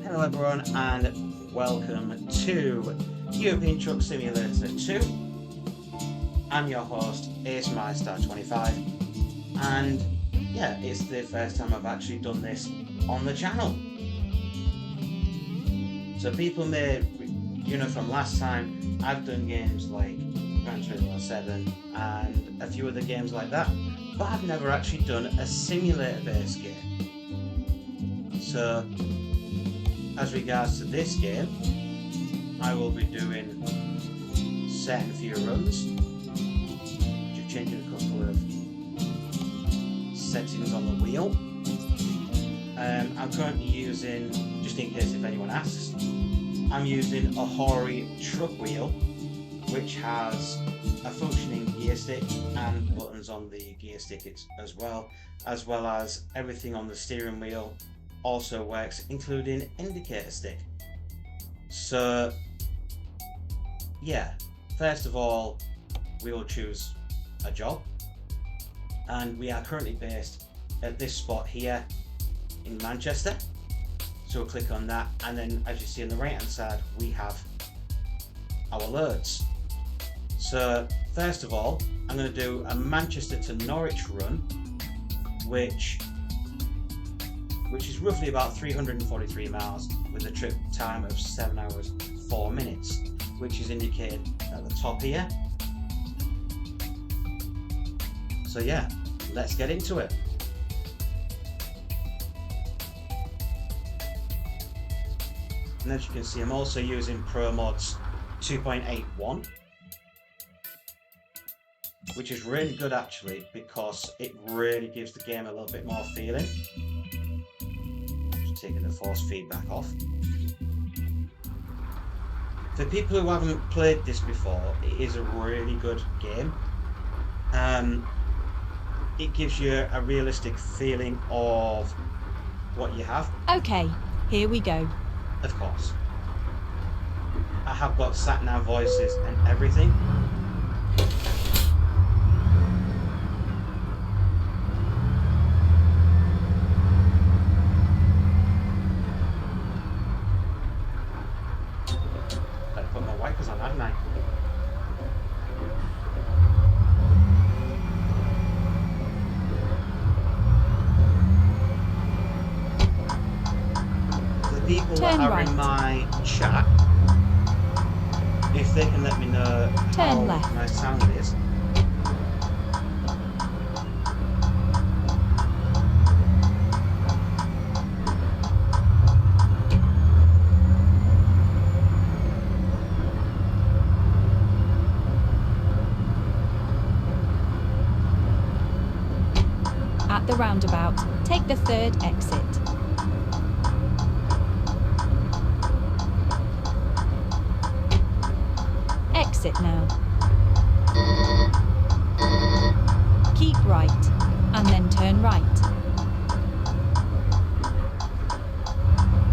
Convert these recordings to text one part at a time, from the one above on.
Hello everyone and welcome to European Truck Simulator 2. I'm your host, aswell25, and yeah, it's the first time I've actually done this on the channel. So people may, from last time, I've done games like Gran Turismo 7 and a few other games like that, but I've never actually done a simulator-based game. So, as regards to this game, I will be doing setting a few runs, just changing a couple of settings on the wheel. I'm currently using, just in case if anyone asks, I'm using a Hori truck wheel, which has a functioning gear stick and buttons on the gear stick as well as everything on the steering wheel also works, including indicator stick. So yeah, first of all we will choose a job, and we are currently based at this spot here in Manchester, so we'll click on that, and then as you see on the right hand side we have our loads. So first of all I'm going to do a Manchester to Norwich run, which is roughly about 343 miles with a trip time of 7 hours 4 minutes, which is indicated at the top here. So yeah, let's get into it. And as you can see, I'm also using Pro Mods 2.81, which is really good actually because it really gives the game a little bit more feeling. Taking the force feedback off. For people who haven't played this before, it is a really good game. It gives you a realistic feeling of what you have. Okay, here we go. Of course. I have got sat-nav voices and everything. People that are in my chat, if they can let me know how my sound is. At the roundabout, take the third exit. Exit now. Keep right, and then turn right.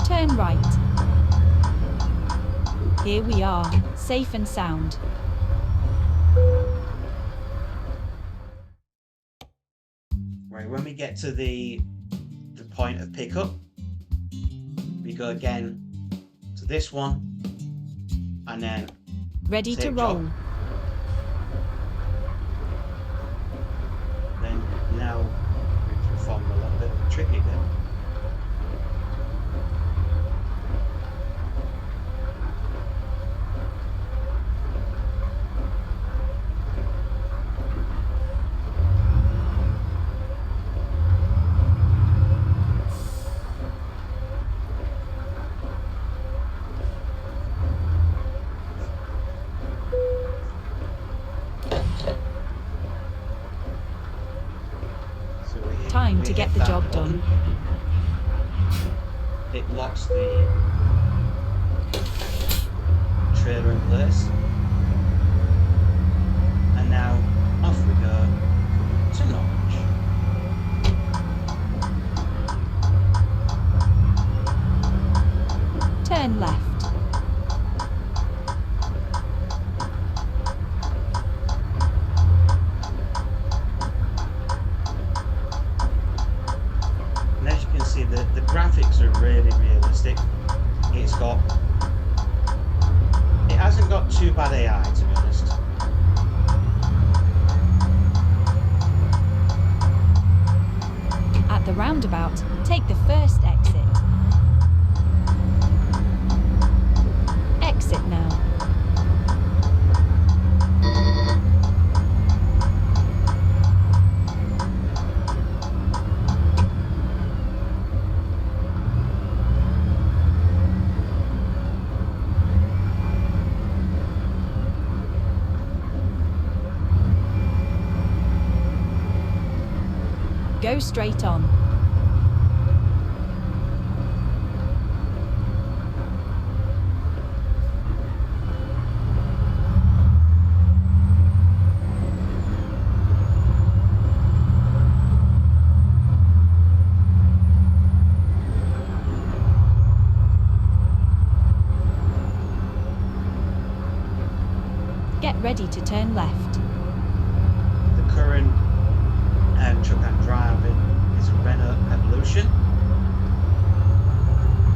Turn right. Here we are, safe and sound. Right, when we get to the point of pickup, we go again to this one, and then ready to roll. Job. Then now we perform a little bit of a tricky bit. Time to get the job done. It locks the trailer in place, and now off we go to Norwich. Turn left. And as you can see, the graphics are really realistic. It hasn't got too bad AI, to be honest. At the roundabout, take the first exit. Exit now. Go straight on. Get ready to turn left. The current truck I'm driving is a Renault Evolution.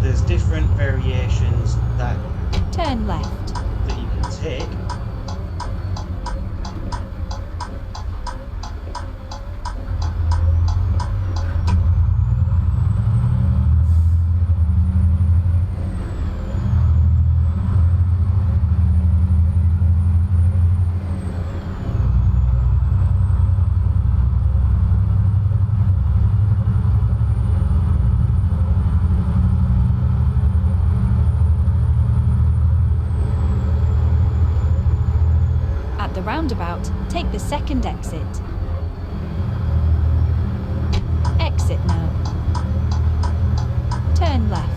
There's different variations that Turn left. you can take. At the roundabout, take the second exit. Exit now. Turn left.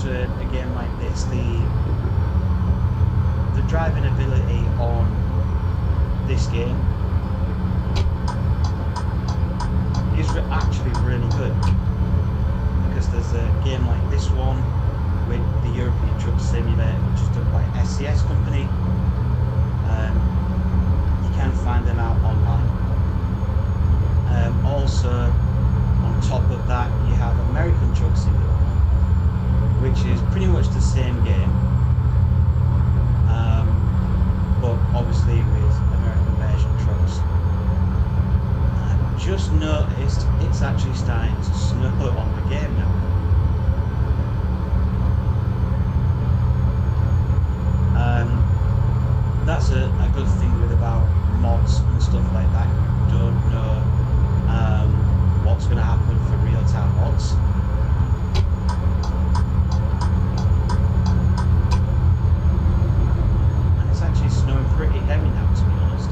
A game like this, the driving ability on this game is actually really good, because there's a game like this one with the European Truck Simulator, which is done by SCS company. You can find them out online. Also, on top of that, you have American Truck Simulator, which is pretty much the same game, but obviously with American version trucks. I've just noticed it's actually starting to snow on the game now. That's a good thing with about mods and stuff like that. You don't know what's going to happen for real-time mods. Snowing pretty heavy now, to be honest.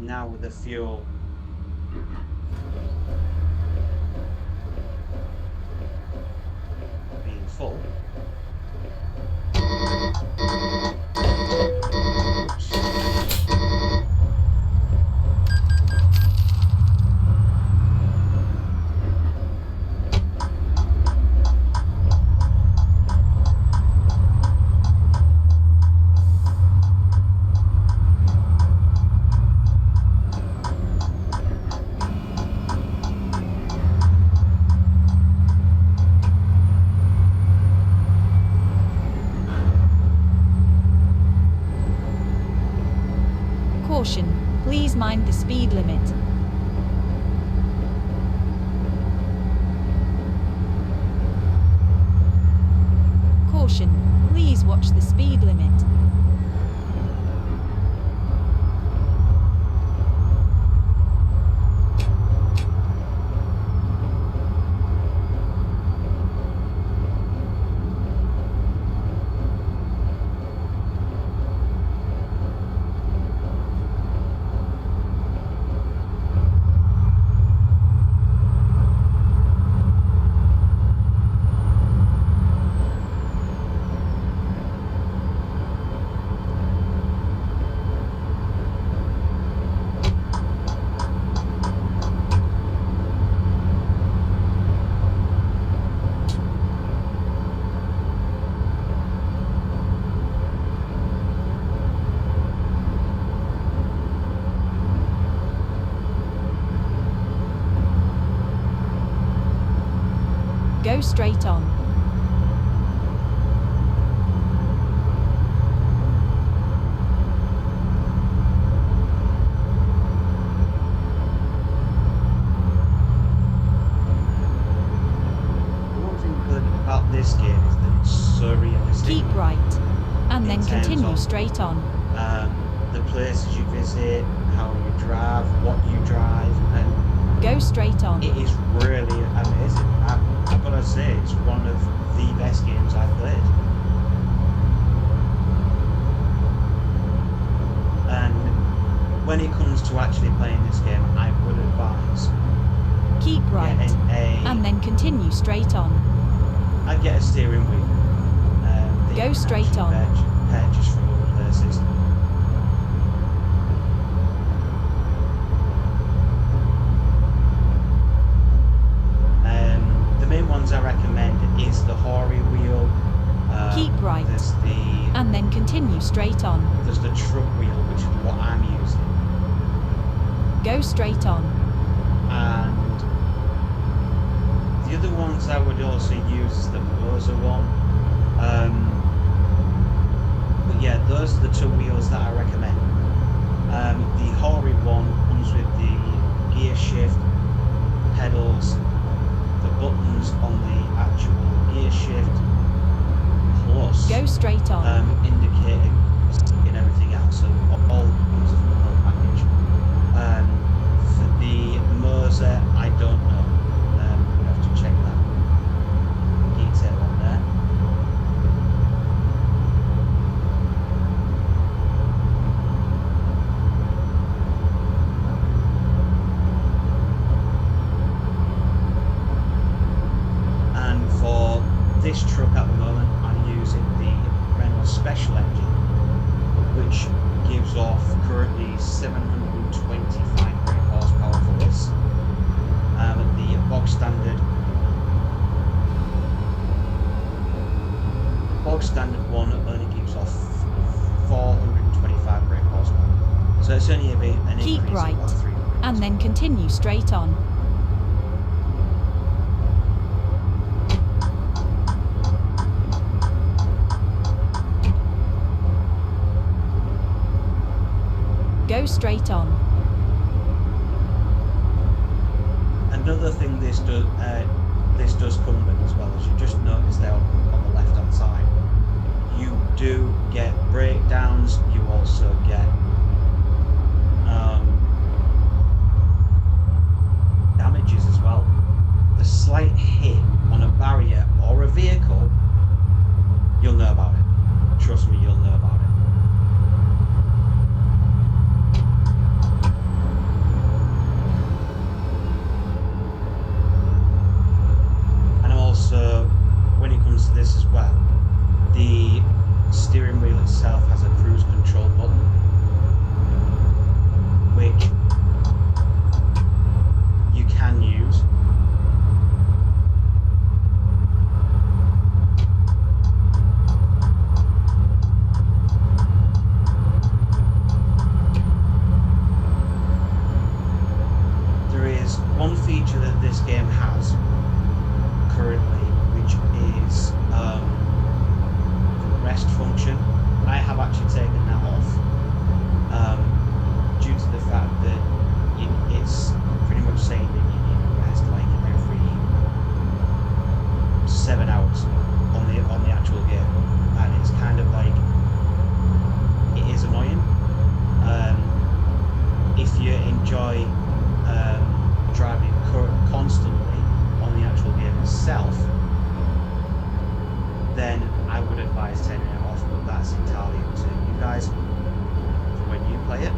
now with the fuel being full, Caution, please mind the speed limit. Caution, please watch the speed limit. Go straight on. one thing good about this game is that it's so realistic. Keep right, and then In terms continue of- straight on. The places you visit, how you drive, what you drive, and Go straight on. it is really amazing. I've got to say, it's one of the best games I've played. And when it comes to actually playing this game, I would advise Keep right, getting and then continue straight on. I'd get a steering wheel. That Go you can straight actually on. Purchase from other places. The main ones I recommend is the Hori wheel. Keep right, There's and then continue straight on. the truck wheel, which is what I'm using, Go straight on. and the other ones I would also use is the Moser one. But yeah, those are the two wheels that I recommend. The Hori one comes with the gear shift, pedals, the buttons on the actual gear shift, plus Go straight on. indicator and everything else. So all comes from the whole package. For the Moser, I don't know. We have to check that detail on there. And for this truck at the moment, I'm using the Renault Special engine, which gives off currently 725 brake horsepower for this. The bog standard one only gives off 425 brake horsepower. So it's only a bit an Keep increase right, of about 300. and then continue straight on. Go straight on. Another thing this does come with as well, as you just noticed there on the left hand side, you do get breakdowns. You also get damages as well. The slight hit on a barrier or a vehicle, you'll know about it. Trust me, you'll know about it. I would advise turning it off, but that's entirely up to you guys when you play it.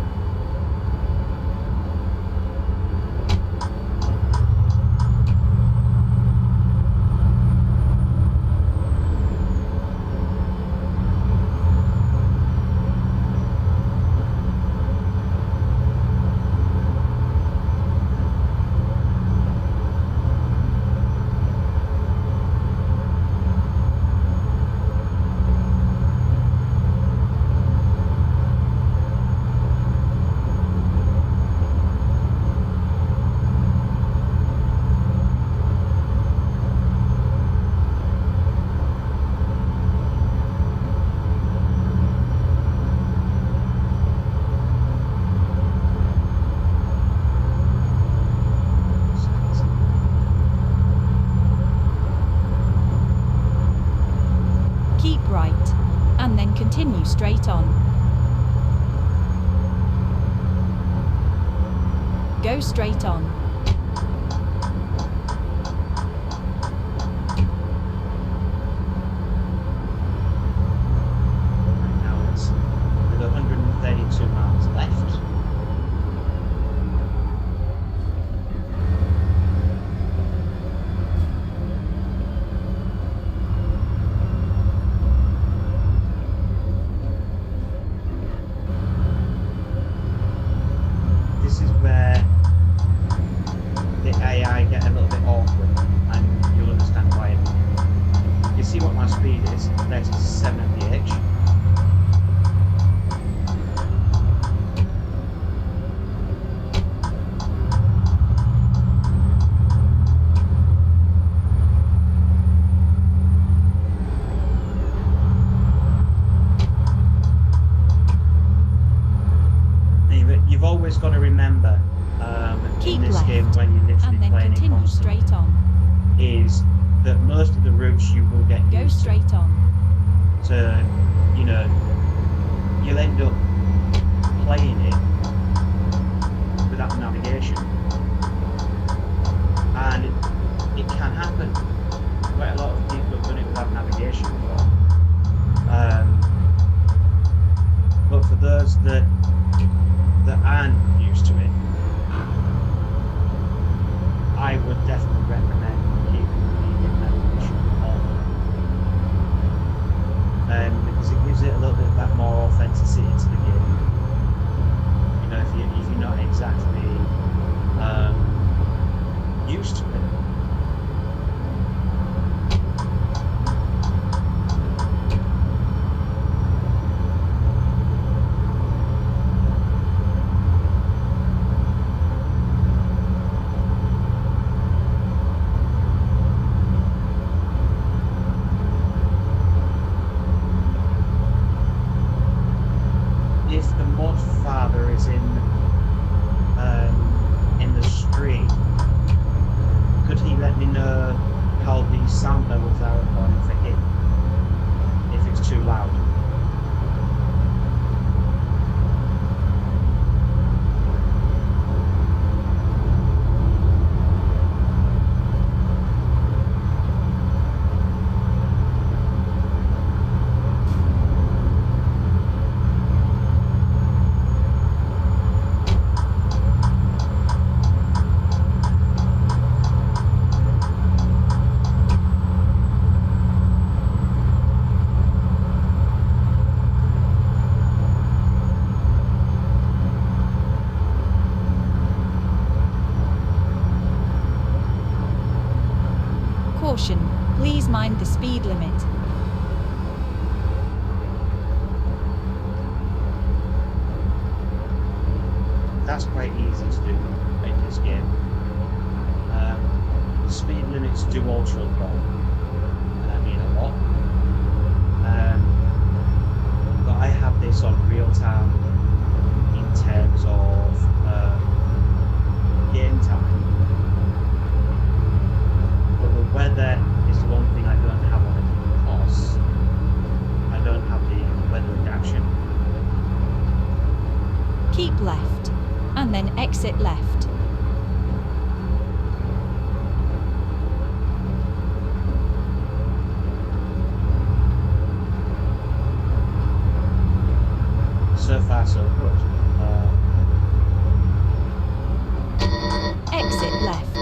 Keep right, and then continue straight on. Go straight on. Right now it's with 132 miles left. This is where the AI get a little bit awkward, and you'll understand why in a minute. You see what my speed is, 37 mph. You've always got to remember Keep in this left, game when you're literally and then playing it continue constantly, straight on. is that most of the routes you will get Go used straight on. to, you know, you'll end up playing it without navigation, and it can happen. Quite a lot of people have done it without navigation before. But for those that aren't used to it, I would definitely recommend keeping the medium navigation on, because it gives it a little bit of that more authenticity to the game. You know, if you're not exactly used to it. If the mod father is in the stream, could he let me know how the sound levels are recording for him if it's too loud? Caution, please mind the speed limit. That's quite easy to do in this game. The speed limits do alter the ball, and I mean a lot. But I have this on real time in terms of game time. But the weather is the one thing I don't have on it because I don't have the weather adaptation. Keep left, and then exit left. so far so good. Exit left.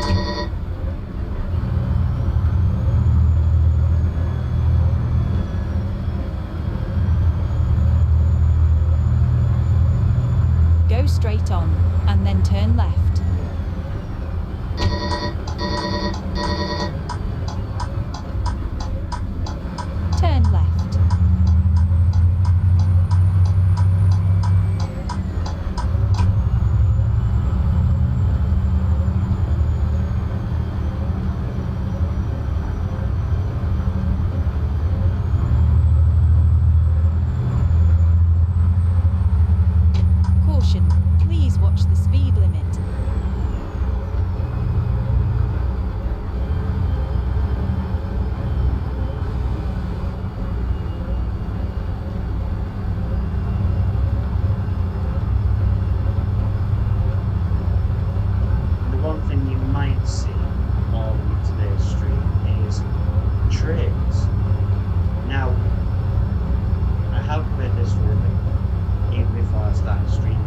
Go straight on, and then turn left. Turn left. Caution, please watch the speed limit. The one thing you might see on today's stream is trains. Now, I have played this for a bit, even before I started streaming it.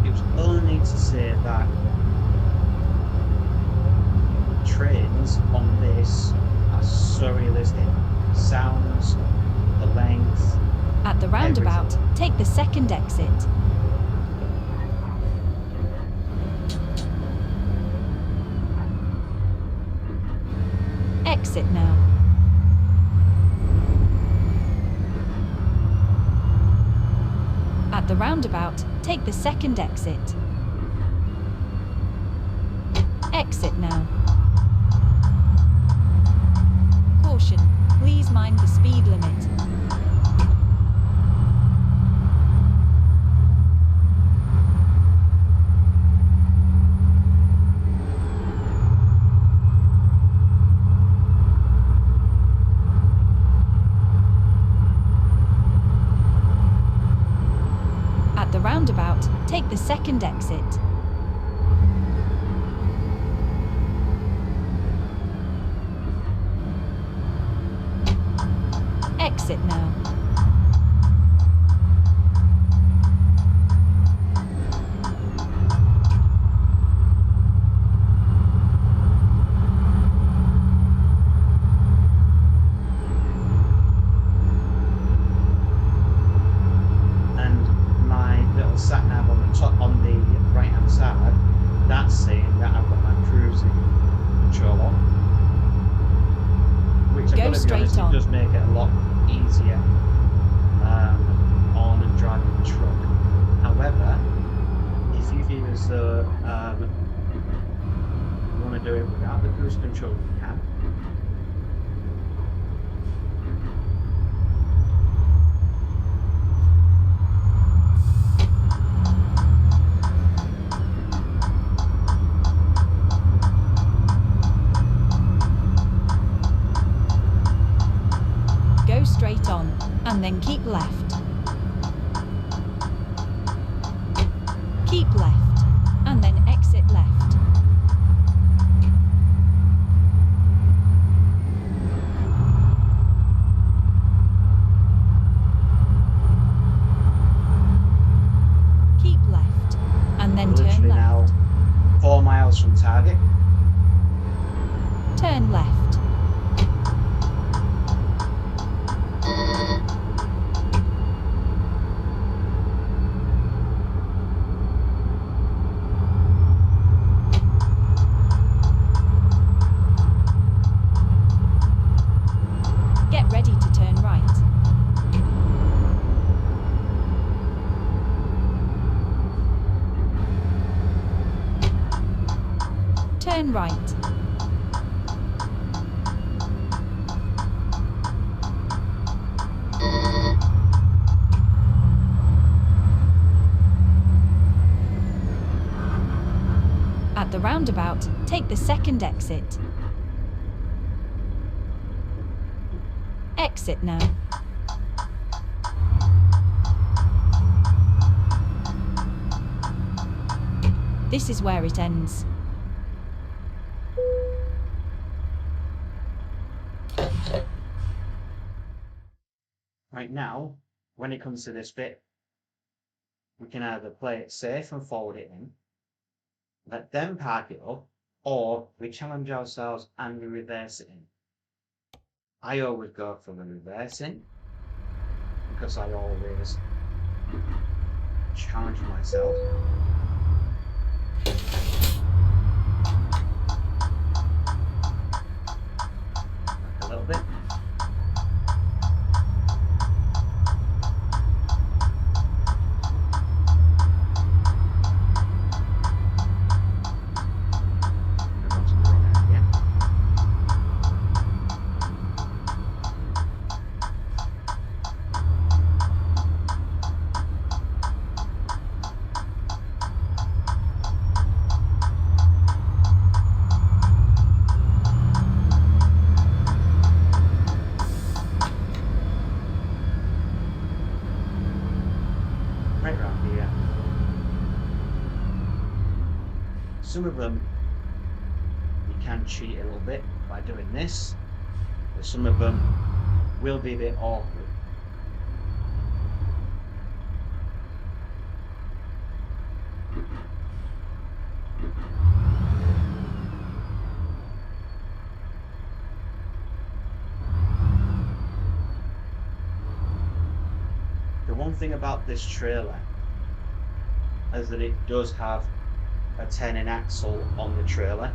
It was only to say that trains on this are so realistic. Sounds, the length. At the roundabout, take the second exit. Exit now. At the roundabout, take the second exit. Exit now. Caution, please mind the speed limit. At the roundabout, take the second exit. Exit now. Sat nav on the top, on the right hand side, that's saying that I've got my cruising control on, which I've got to be honest, it does make it a lot easier on and driving the truck. However, if you feel as though you want to do it without the cruise control, you can. Straight on, and then keep left. Keep left, and then exit left. Keep left, and then turn left. Now 4 miles from target. Turn left. Get ready to turn right. Turn right. At the roundabout, take the second exit. Exit now. This is where it ends. Right now, when it comes to this bit, we can either play it safe and forward it in, let them park it up, or we challenge ourselves and we reverse it in. I always go for the reversing because I always challenge myself. A little bit. Right around here. Some of them you can cheat a little bit by doing this, but some of them will be a bit awkward. The one thing about this trailer is that it does have a 10-in axle on the trailer.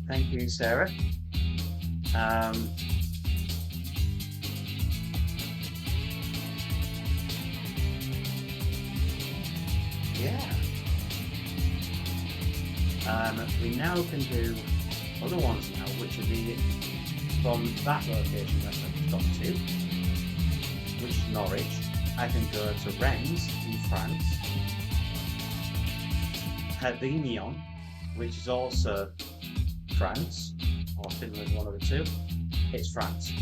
Thank you, Sarah. Yeah. We now can do other ones now, which would be from that location that I've got to, which is Norwich. I can go to Rennes in France, Perpignan, which is also France, or Finland, one of the two. It's France.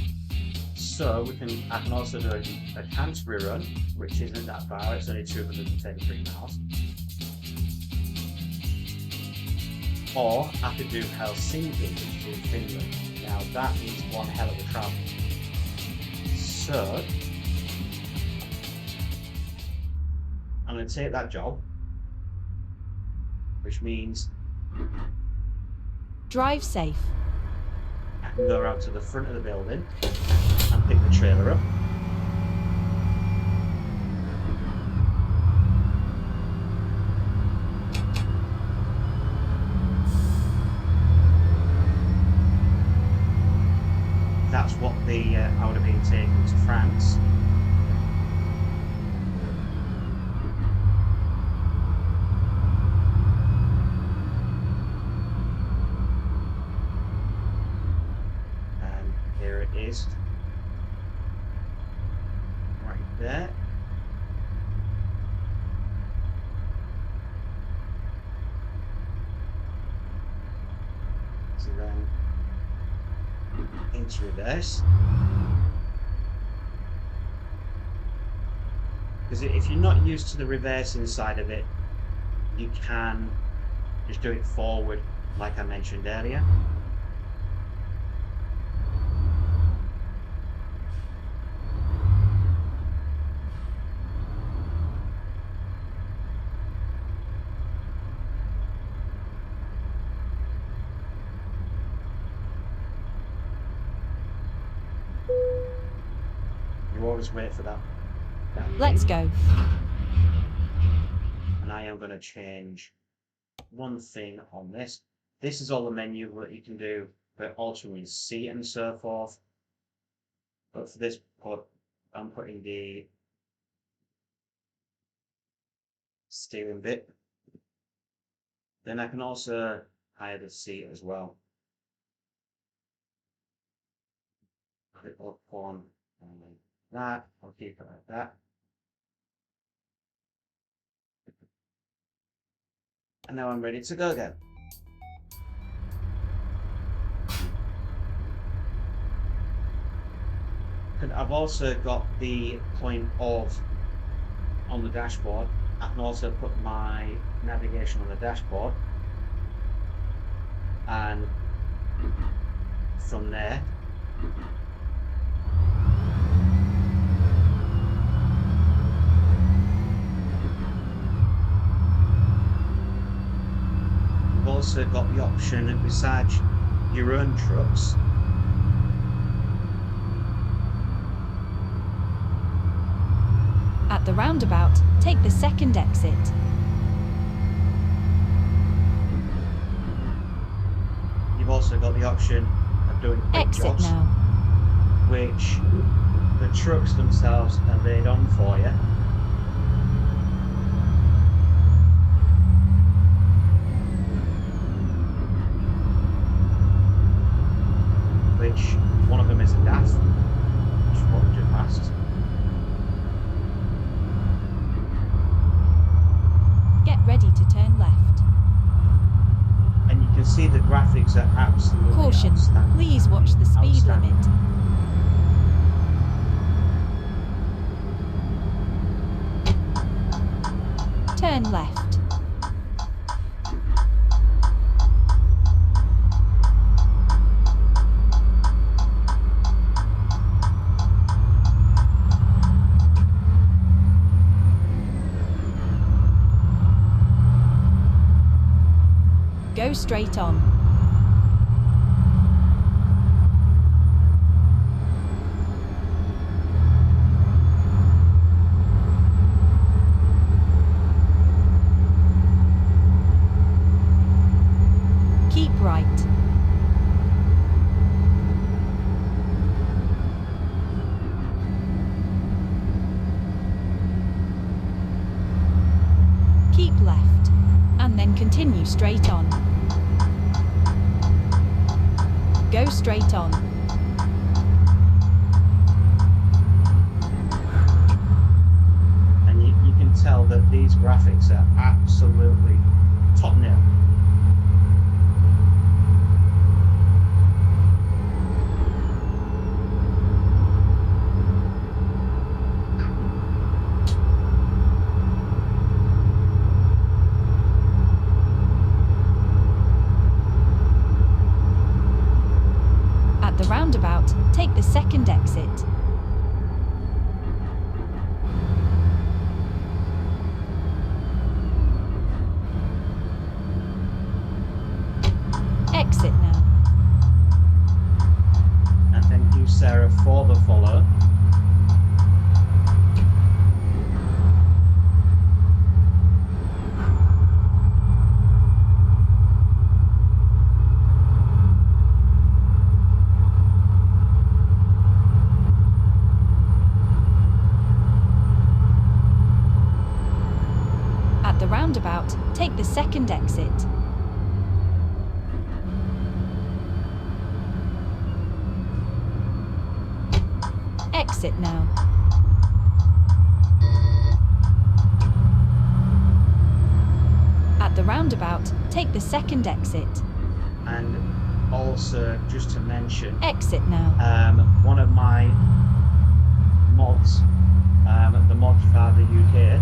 So I can also do a Canterbury run, which isn't that far, it's only 233 miles. Or I could do Helsinki, which is in Finland. Now that is one hell of a travel. So I'm going to take that job, which means Drive safe. I can go around to the front of the building and pick the trailer up. that's what I would have been taken to France. And here it is, right there. So then into reverse. Because if you're not used to the reversing side of it, you can just do it forward, like I mentioned earlier. You always wait for that. Let's go. And I am going to change one thing on this. This is all the menu that you can do for altering your seat and so forth. But for this part, I'm putting the steering bit. Then I can also hide the seat as well. Put it up on that. I'll keep it like that. And now I'm ready to go again. And I've also got the point of on the dashboard. I can also put my navigation on the dashboard, and from there you've also got the option besides your own trucks At the roundabout, take the second exit. you've also got the option of doing quick Exit jobs, now. which the trucks themselves are laid on for you. Which one of them is a DAF, which is what we just passed. Get ready to turn left. And you can see the graphics are absolutely Caution, outstanding. please watch the speed Outstanding. limit. Turn left. Go straight on. Keep right. Keep left, and then continue straight on. Go straight on. And you can tell that these graphics are absolutely top nil. At the roundabout, take the second exit. Exit now. And thank you, Sarah, for the follow. roundabout, take the second exit. Exit now. At the roundabout, take the second exit. And also, just to mention, Exit now. one of my mods, the mod Father UK,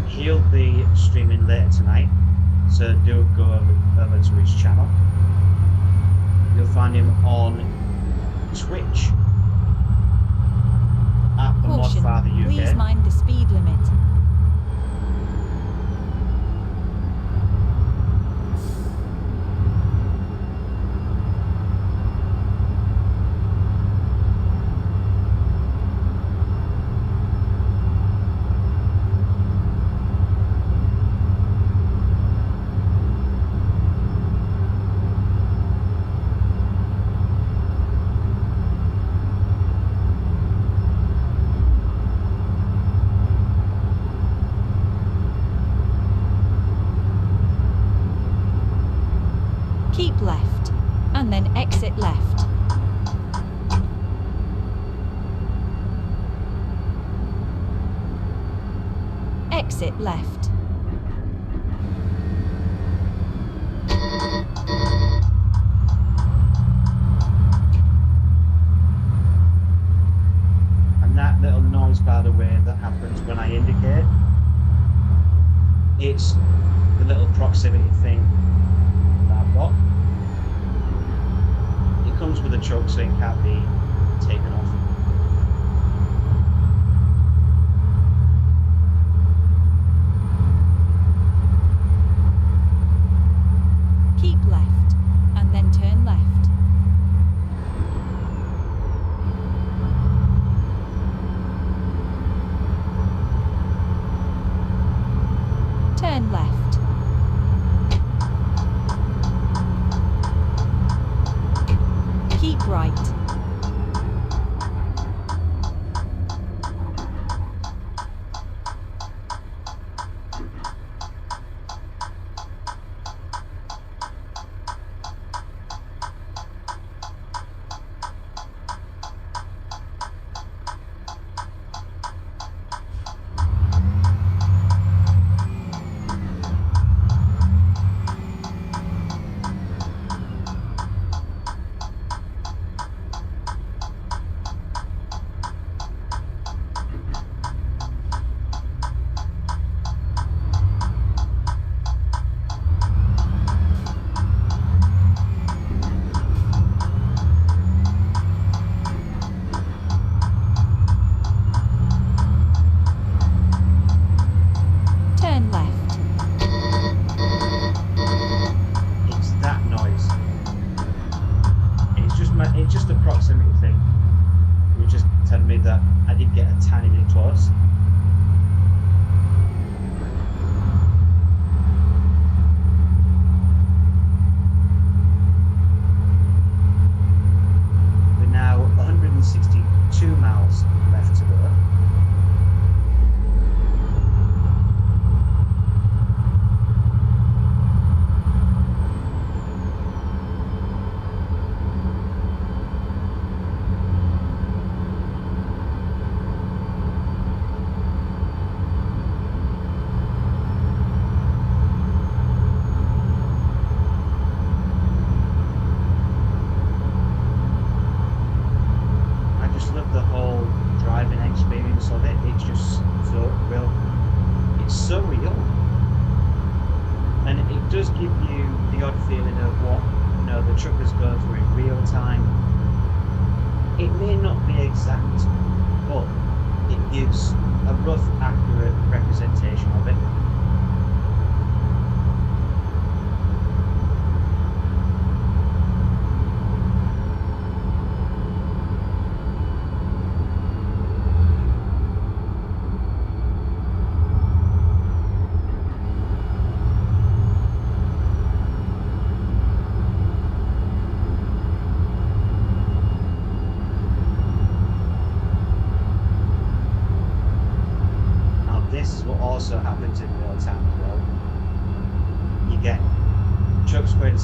he'll be streaming later tonight, so do go over to his channel. You'll find him on Twitch at the mod Caution, Father UK. please mind the speed limit. Keep left, and then exit left. Exit left. And that little noise, by the way, that happens when I indicate, it's the little proximity thing that I've got. It comes with a truck, so it can't be taken off. Keep left, and then turn left. Turn left. Keep right. Turn left. It's that noise. It's just a proximity thing. You just telling me that I did get a tiny bit close. We're now 162 miles left to go. I just love the whole driving experience of it. It's just so real. It's so real, and it does give you the odd feeling of what the truckers go through in real time. It may not be exact, but it gives a rough, accurate representation of it. This is what also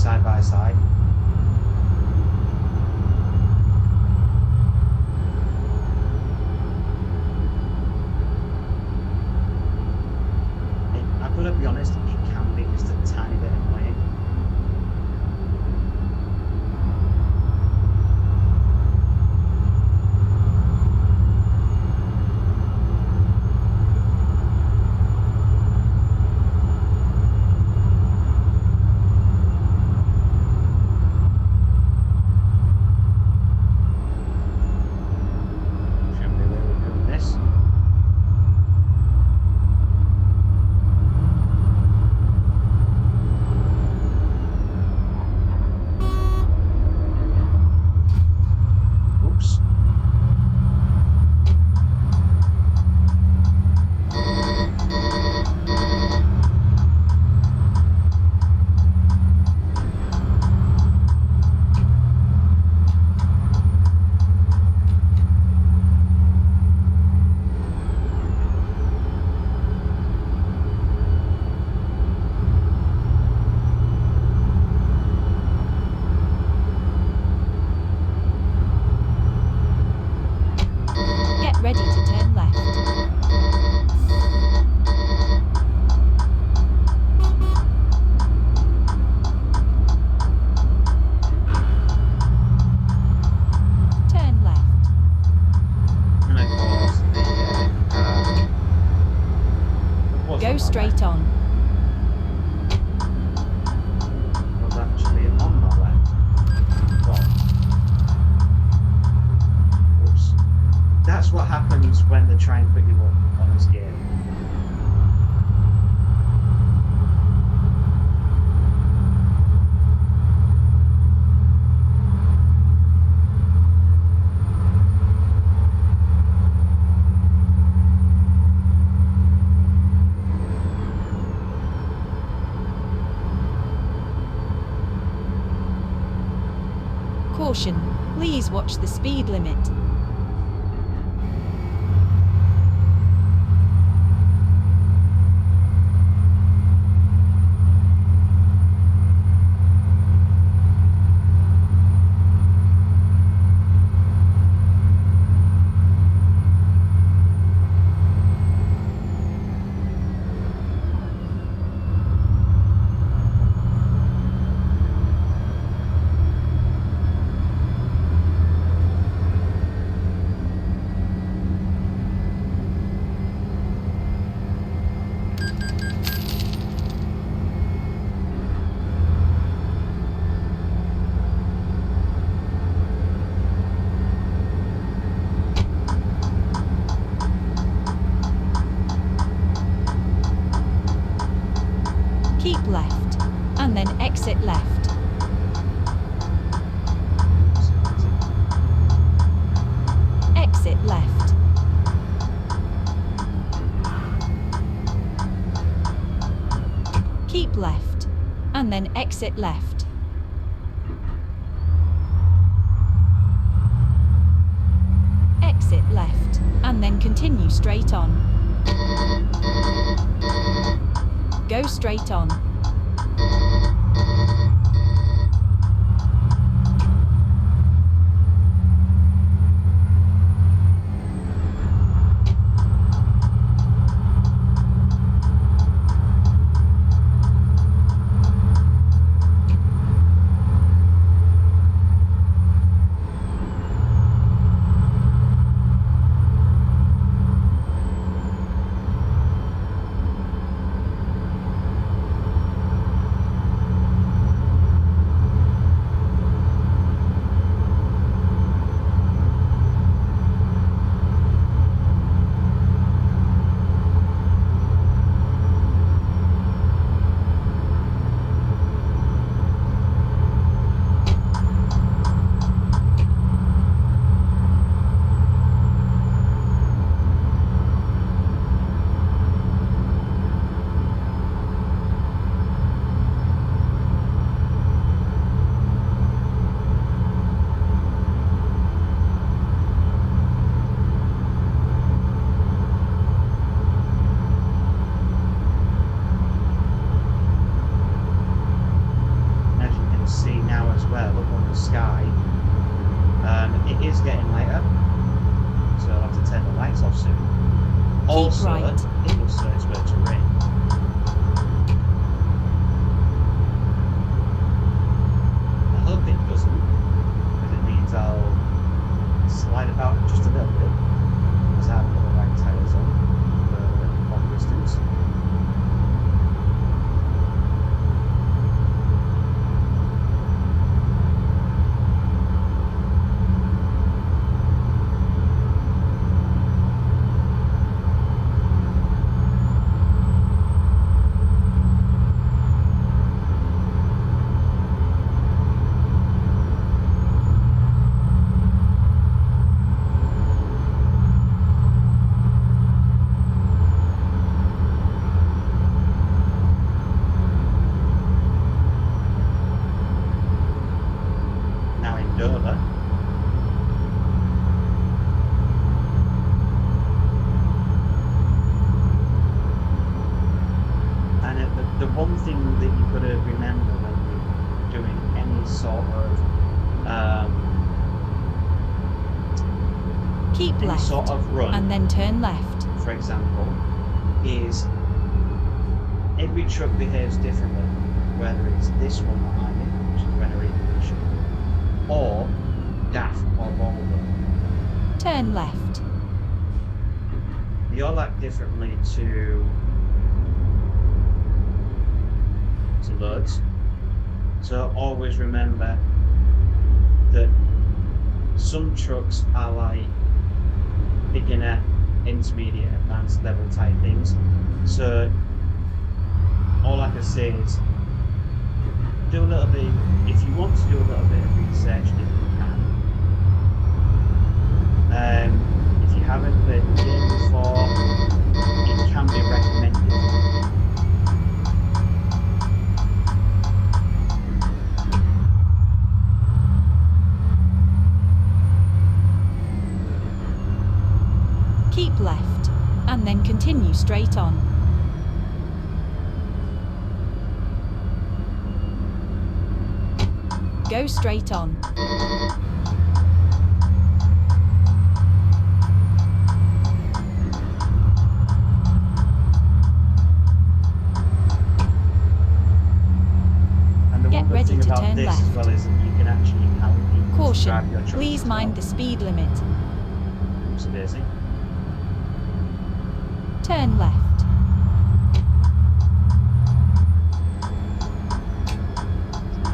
side by side. I've got to be honest, it can be just a tiny bit annoying. Shouldn't be really doing this. Oops. Get ready to turn left. Turn left. And of course, the was Go on my straight left. on. Was actually on my left. Well, oops. That's what happens when they try and put you up on this game. Caution, please watch the speed limit. Keep left, and then exit left. Exit left. Keep left, and then exit left. Exit left, and then continue straight on. Go straight on. is getting later, so I'll have to turn the lights off soon. Also, right. it looks like it's about to rain. I hope it doesn't, because it means I'll slide about just a little bit, because I haven't got the right tyres on for long distance. The one thing that you've got to remember when you're doing any sort of Keep any left sort of run, and then turn left. for example, is every truck behaves differently, whether it's this one that I'm in, which is Renault, or DAF or Volvo. Turn left. They all act differently to loads. So always remember that some trucks are like beginner, intermediate, advanced level type things. So all I can say is do a little bit, if you want to do a little bit of research, then you can. If you haven't played the game before, it can be recommended. Keep left and then continue straight on. Go straight on. Get ready to turn left. As well is that you can actually drive your Caution, truck please as mind well. the speed limit. Oops, Daisy. Turn left.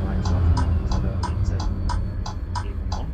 Lights off, so I don't need to keep them on.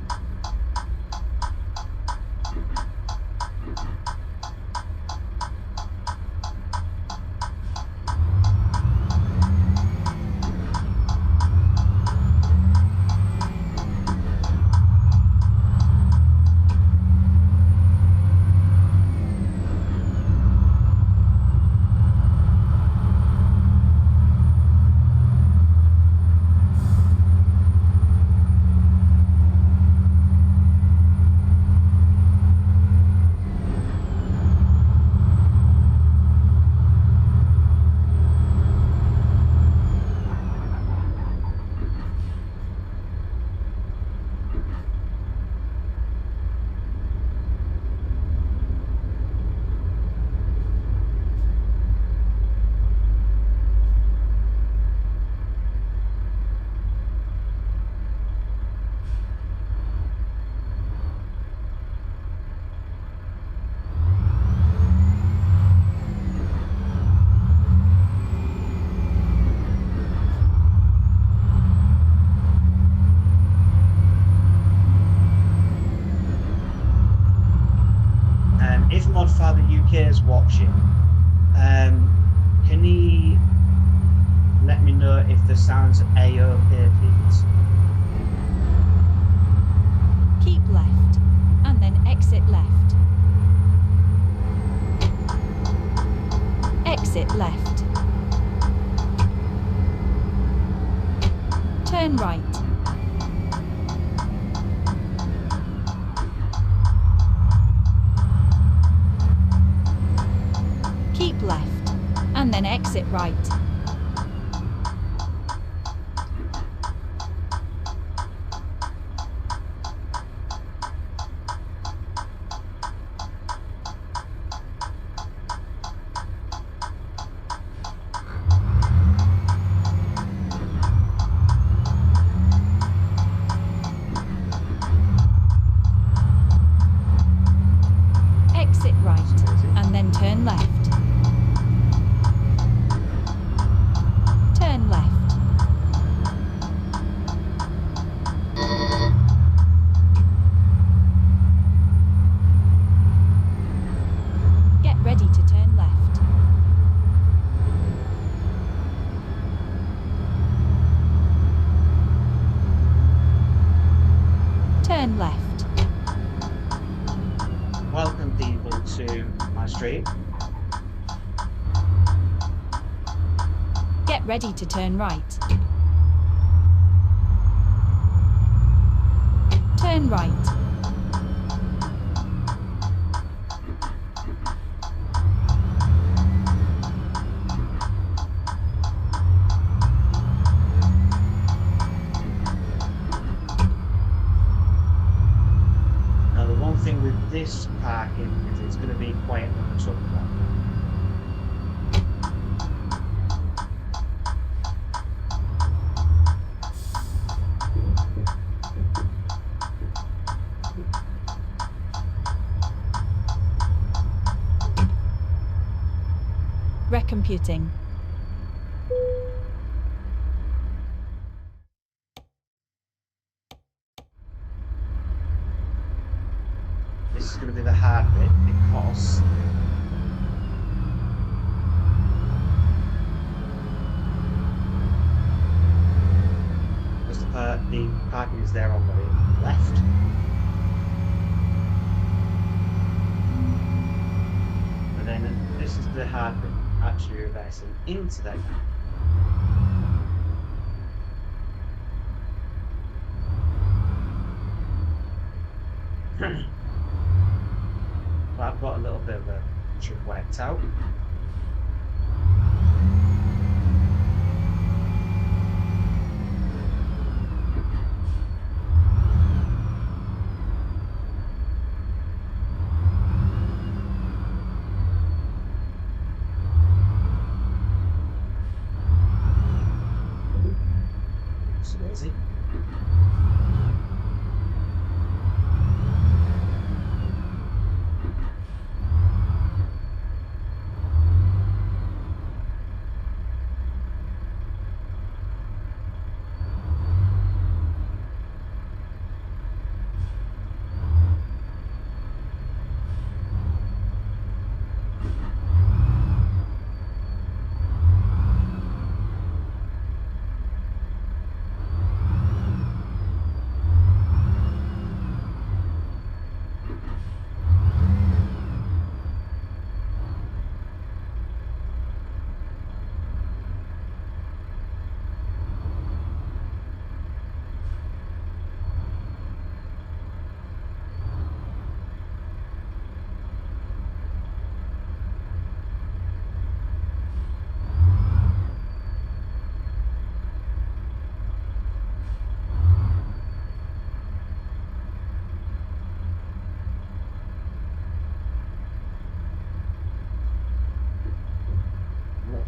If Modfather UK is watching, can he let me know if the sound's A-OK, please? Keep left and then exit left. Exit left. Turn right. Keep left and then exit right. Turn left. Welcome people to my stream. Get ready to turn right. Turn right. Now the one thing with this parking is it's going to be quite a tough one. Recomputing. This is going to be the hard bit because the parking is there on the left. But then this is the hard bit, actually reversing into that. But I've got a little bit of a trick worked out. So there's it.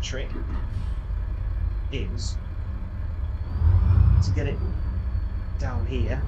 Trick is to get it down here.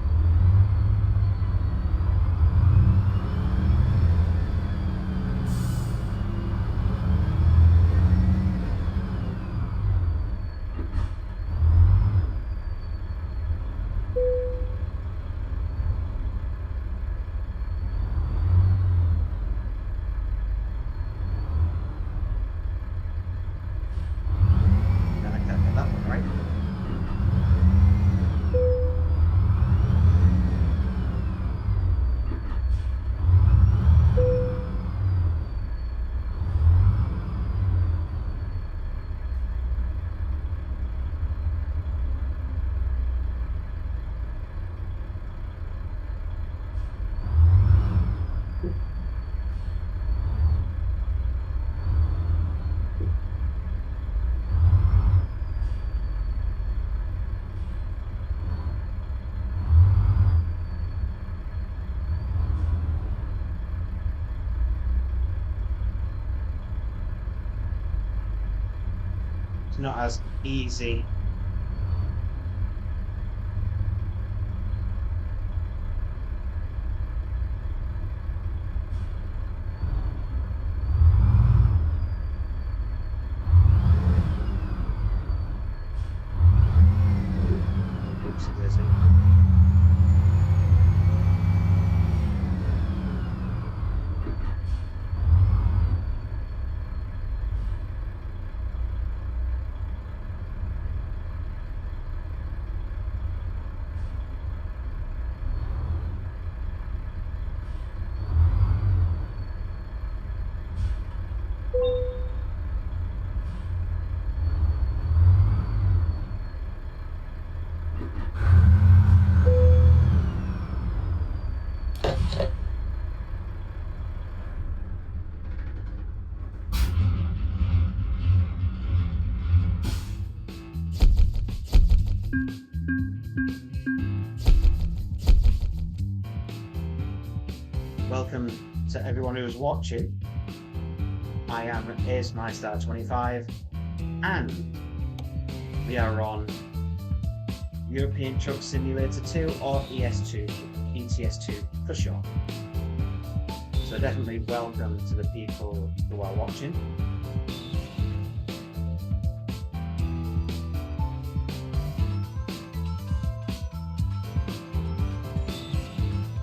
It's not as easy. Oops, there's it. Welcome to everyone who's watching. I am AceMyStar25 and we are on European Truck Simulator 2 or ES2, ETS2 for short. So definitely welcome to the people who are watching.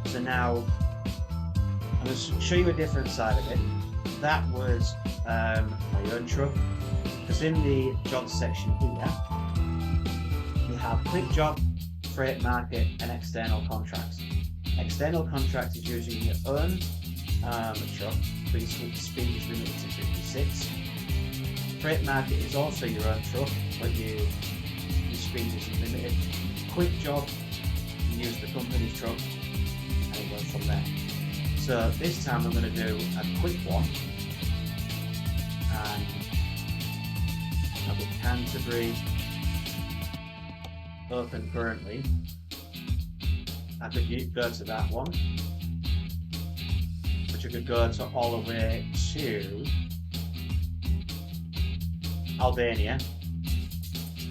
So now I'm going to show you a different side of it. That was my own truck, because in the jobs section here we have quick job, freight market and external contracts. External contract is using your own truck, but your speed is limited to 56. Freight market is also your own truck, but your speed isn't limited. Quick job, you use the company's truck and it goes from there. So this time I'm going to do a quick one, and I've got Canterbury open currently. I could go to that one, which I could go to all the way to Albania,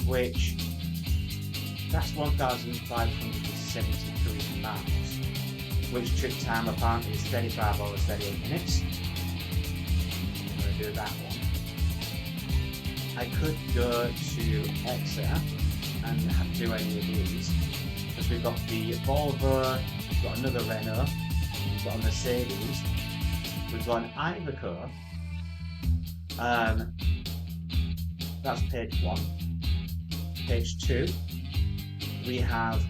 which that's 1,573 miles. Which trip time apparently is 35 hours 38 minutes. I'm going to do that one. I could go to Exeter and do any of these, because we've got the Volvo, we've got another Renault, we've got a Mercedes, we've got an Iveco. That's page 1. Page 2, we have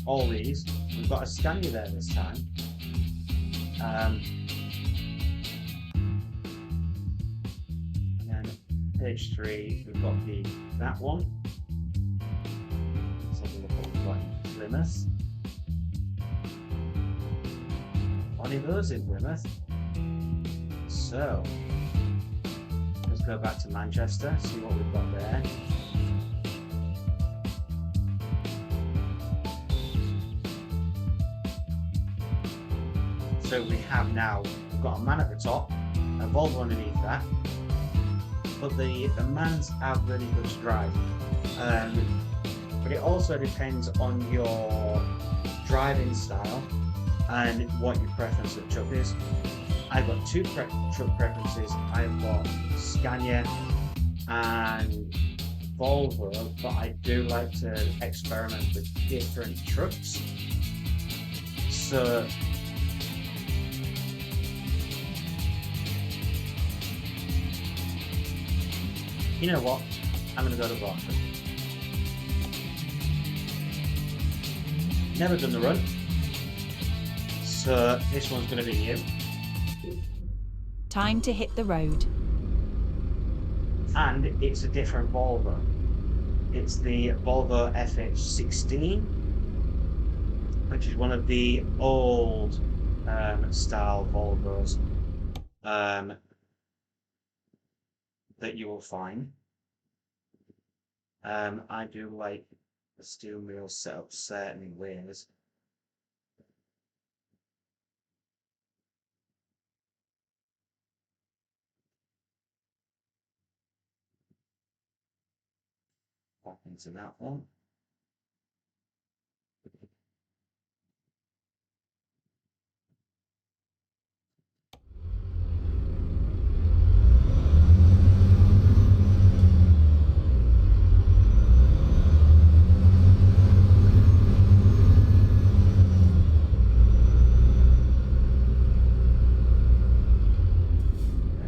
all these. We've got a Scania there this time. And then page 3, we've got that one. Let's have a look what we've got in Plymouth. Only those in Plymouth. So let's go back to Manchester, see what we've got there. So we have now, we've got a man at the top, a Volvo underneath that, but the mans are really good to drive. But it also depends on your driving style and what your preference of truck is. I've got two truck preferences. I've got Scania and Volvo, but I do like to experiment with different trucks. So you know what? I'm going to go to Barton. Never done the run, so this one's going to be new. Time to hit the road. And it's a different Volvo. It's the Volvo FH16, which is one of the old style Volvos that you will find. I do like the steering wheel setup certain ways. Pop into that one.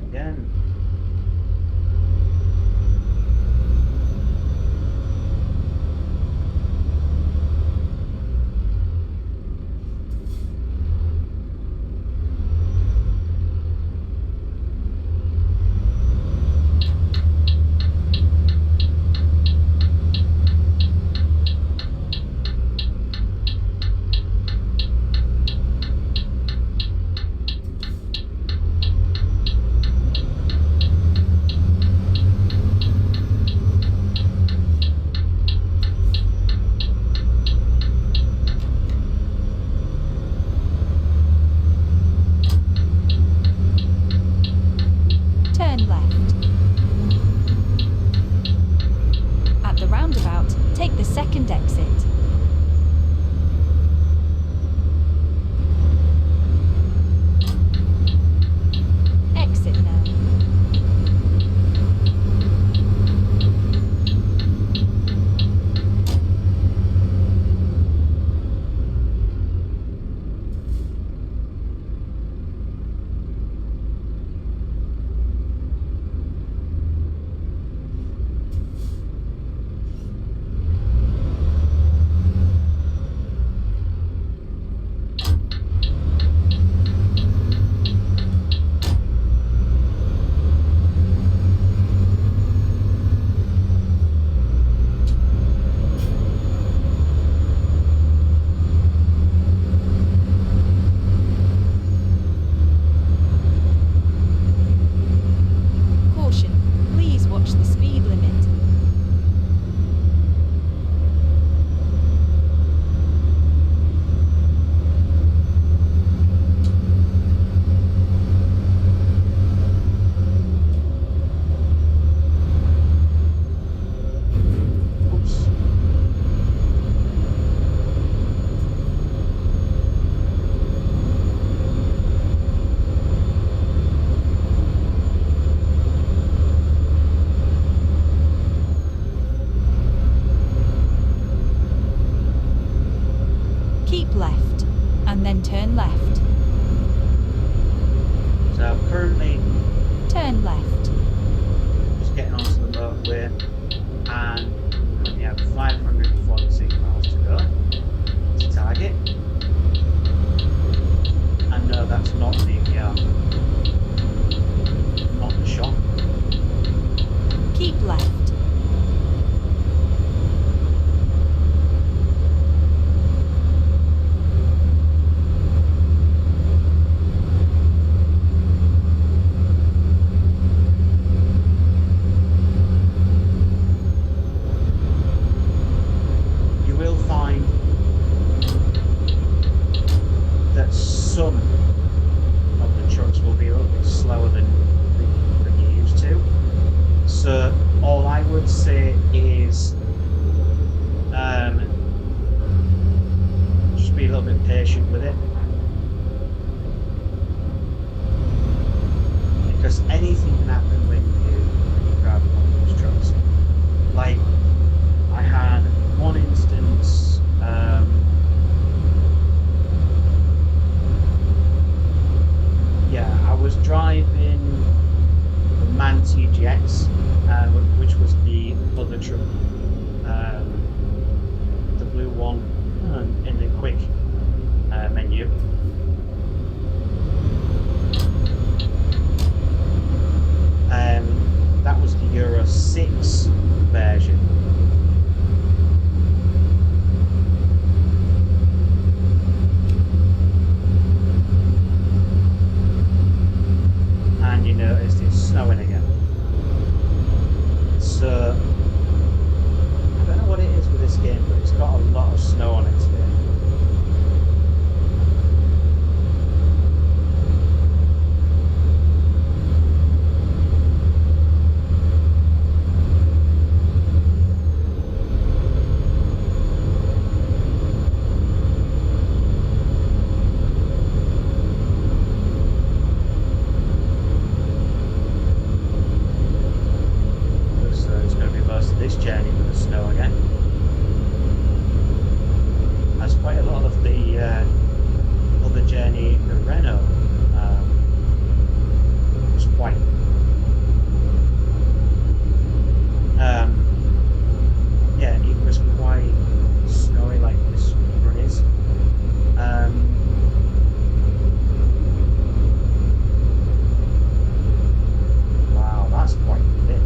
Again. Keep left, and then turn left. So currently Turn left. just getting onto the motorway, and we only have 546 miles to go to target. And no, that's not the shop. Keep left. You will find that some of the trucks will be a little bit slower than you're used to. So all I would say is just be a little bit patient with it, because anything can happen when you drive one of those trucks. Like, I had one instance, I was driving the MAN TGX, which was the other truck, the blue one in the quick menu. That was the Euro 6 version. And you noticed it's snowing again. So I don't know what it is with this game, but it's got a lot of snow on it today. This journey with the snow again, as quite a lot of the other journey, the Renault, was quite it was quite snowy, like this run is. Wow, that's quite thick.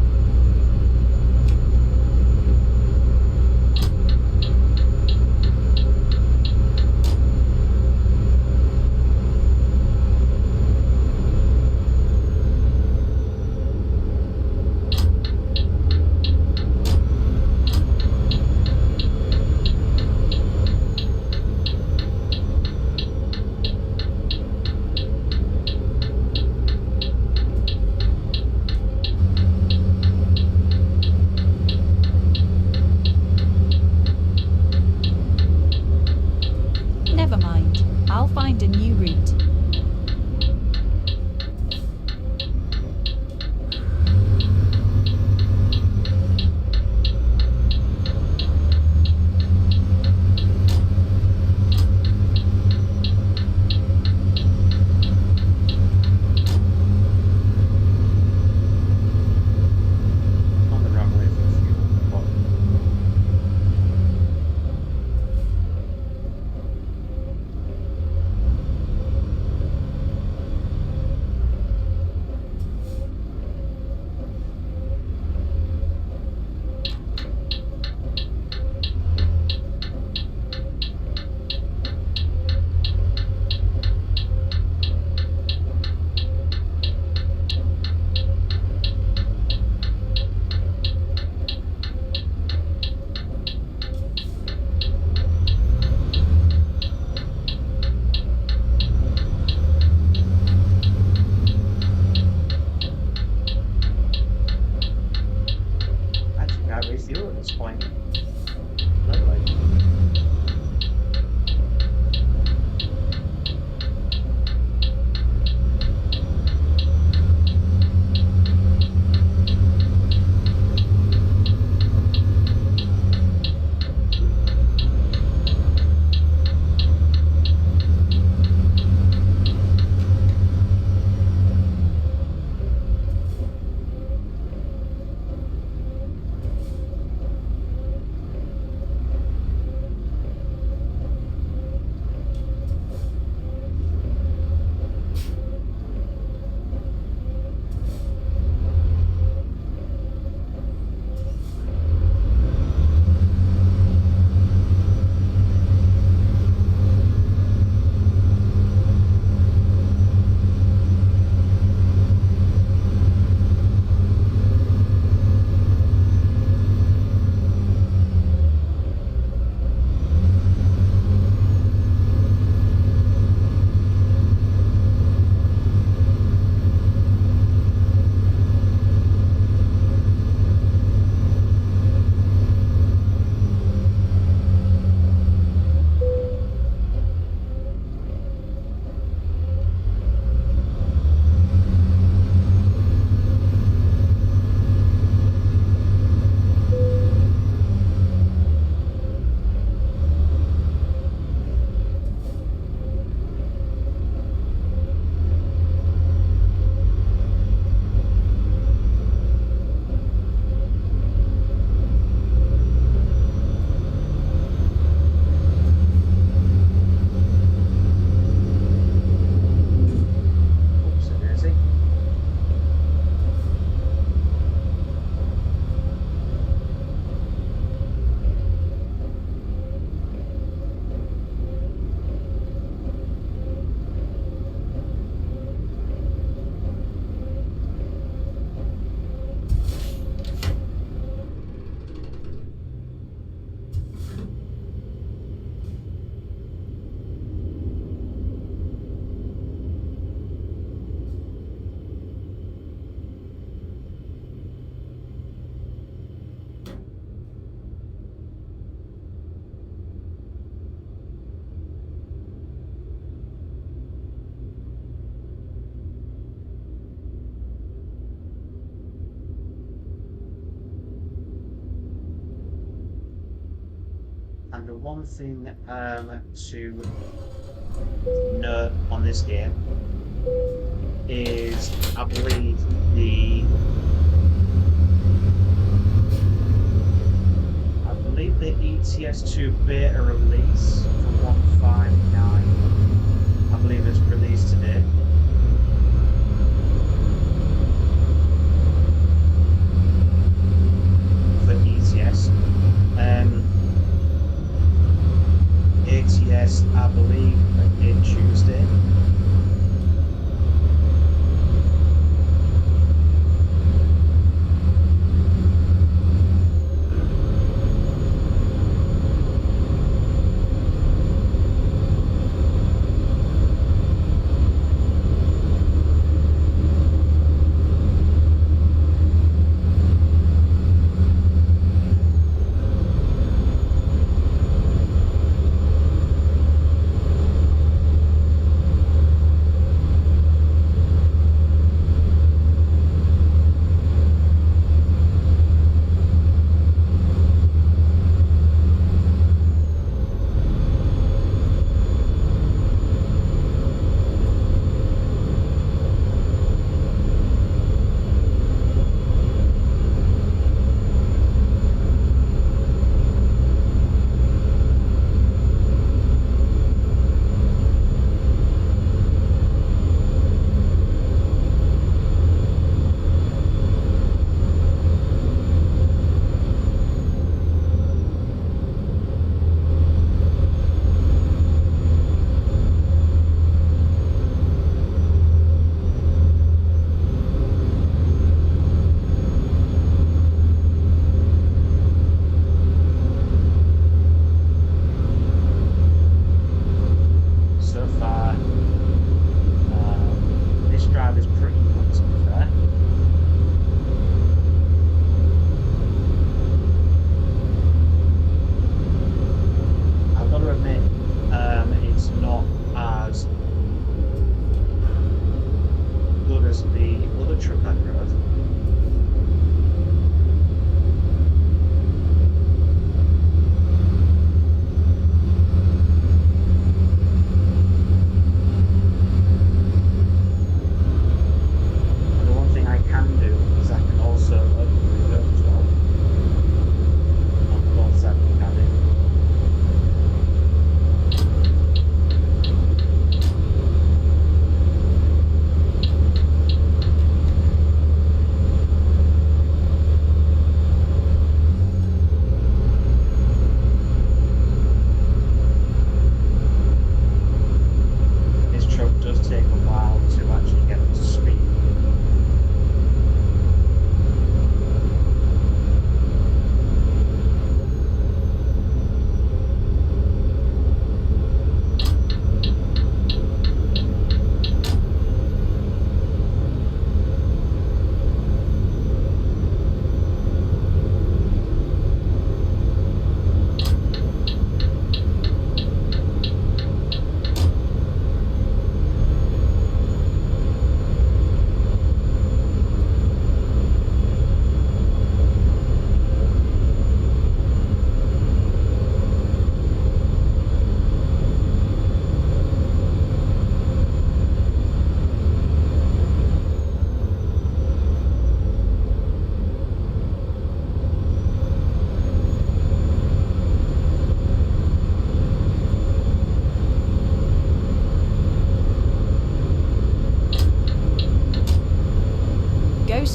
Never mind, I'll find a new route. On the wrong way for fuel, but one thing to note on this game is I believe the ETS2 beta release for 159, I believe it's released today. For ETS. ATS, I believe, in Tuesday.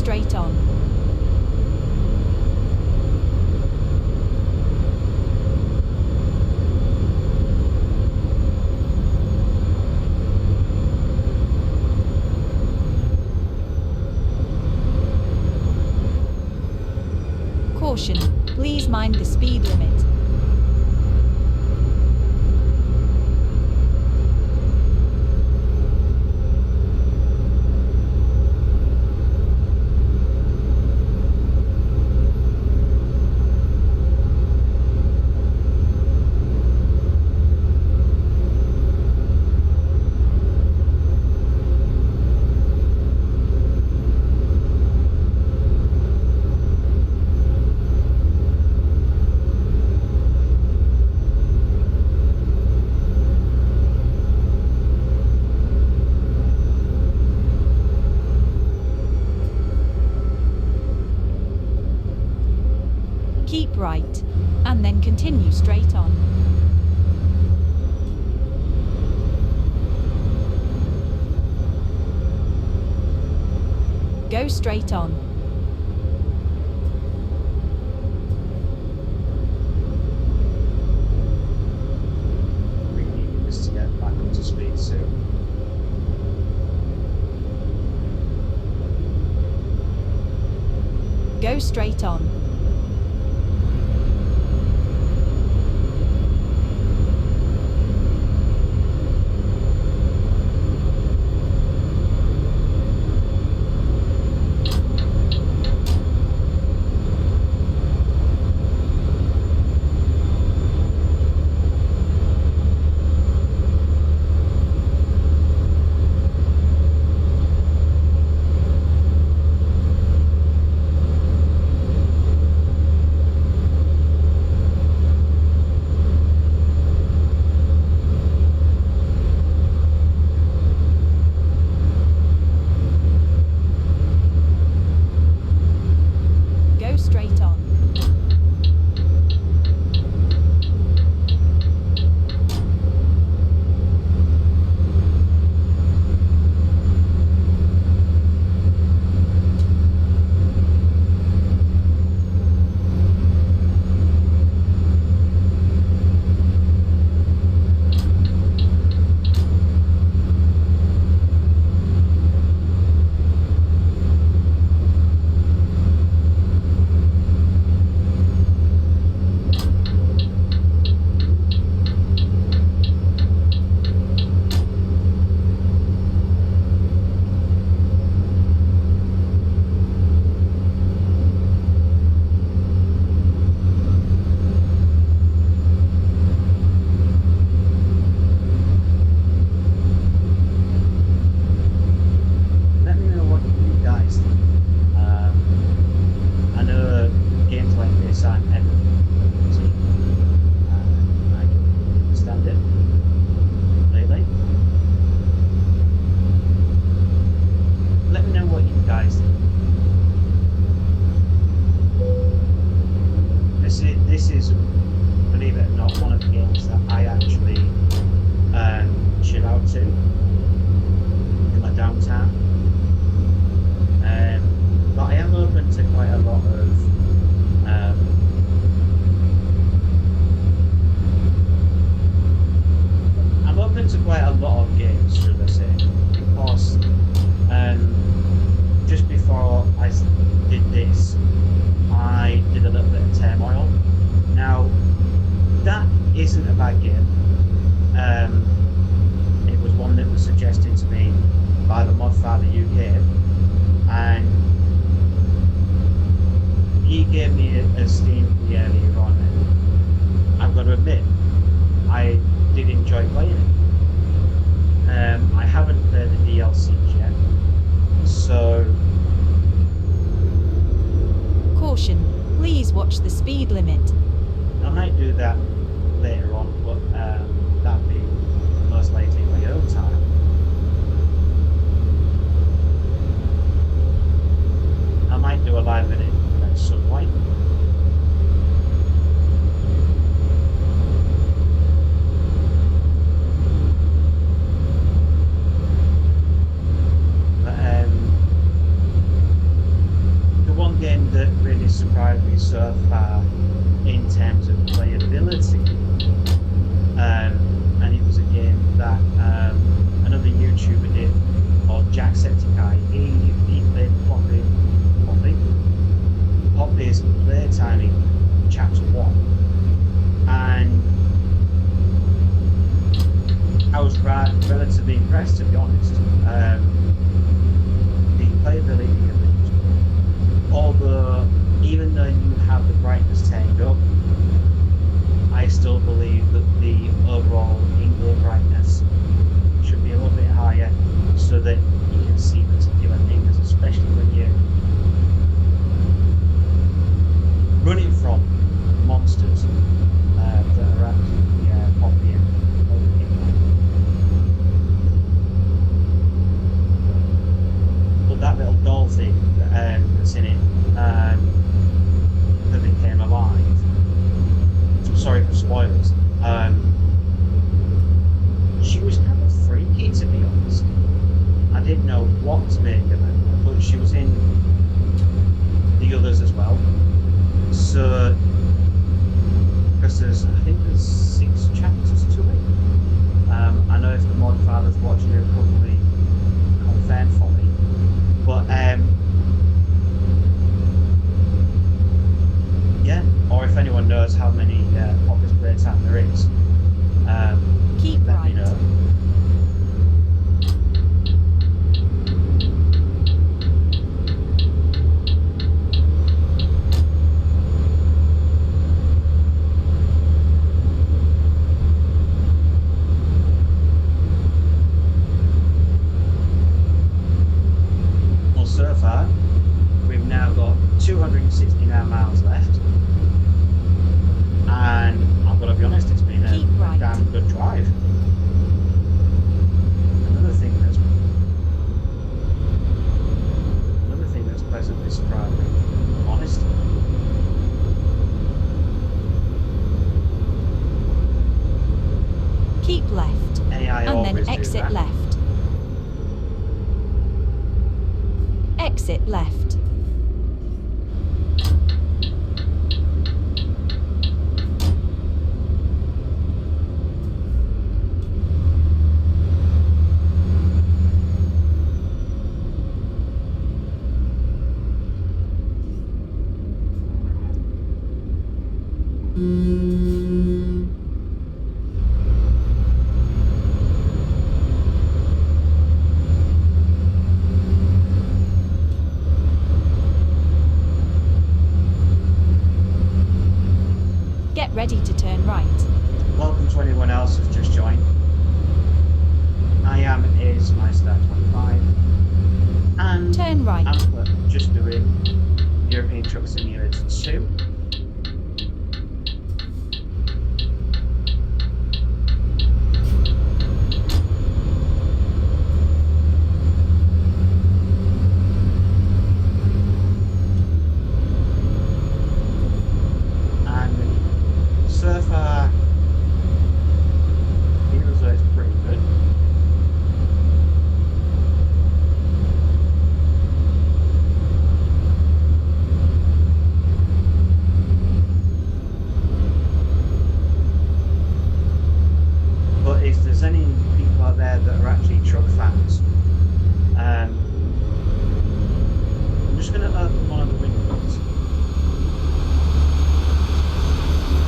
straight on. Caution, please mind the speed limit. right, and then continue straight on. Go straight on. We need this to get back up to speed soon. Go straight on. Go straight on. Let me know what you guys think. I know games like this aren't everything easy. I don't understand it lately. Let me know what you guys think. This is, believe it or not, one of the games that I actually chill out to in my downtime. But I am open to quite a lot of I'm open to quite a lot of games, should I say, because just before I did this, I did a little bit of Turmoil. Now, that isn't a bad game. It was one that was suggested to me by the Modfather UK, and he gave me a Steam key earlier on, and I've got to admit, I did enjoy playing it. I haven't played the DLCs yet, so... Caution, please watch the speed limit. I might do that later on, but that'll be most likely in my own time. I might do a live edit at some point. But the one game that really surprised me so far in terms of playability, and it was a game that another YouTuber did, called Jacksepticeye. He played Poppy's playtime in chapter 1, and I was relatively impressed, to be honest. The playability of it, although even though you have the brightness turned up, I still believe that the overall in-game brightness should be a little bit higher so that you can see particular things, especially when you're running from monsters that are actually popping in. But that little doll thing that's in it that became alive didn't know what to make of her, but she was in the others as well. So, because I think there's 6 chapters to it. I know if the mod father's watching, he'll probably confirm for me. But yeah, or if anyone knows how many of this playtime there is, Keep let right. me know. Well, so far, we've now got 269 miles left. And I'm going to be honest, it's been a Keep right. damn good drive. Another thing that's pleasantly surprised me, I'm honest. Keep left. AI And then always do exit that. left. Exit left. Get ready to turn right. Welcome to anyone else who's just joined. I am AceMeister25, and Turn right. I'm just doing European Truck Simulator 2. And so far, I feel as though it's pretty good. But if there's any people out there that are actually truck fans, I'm just going to open one of the windows.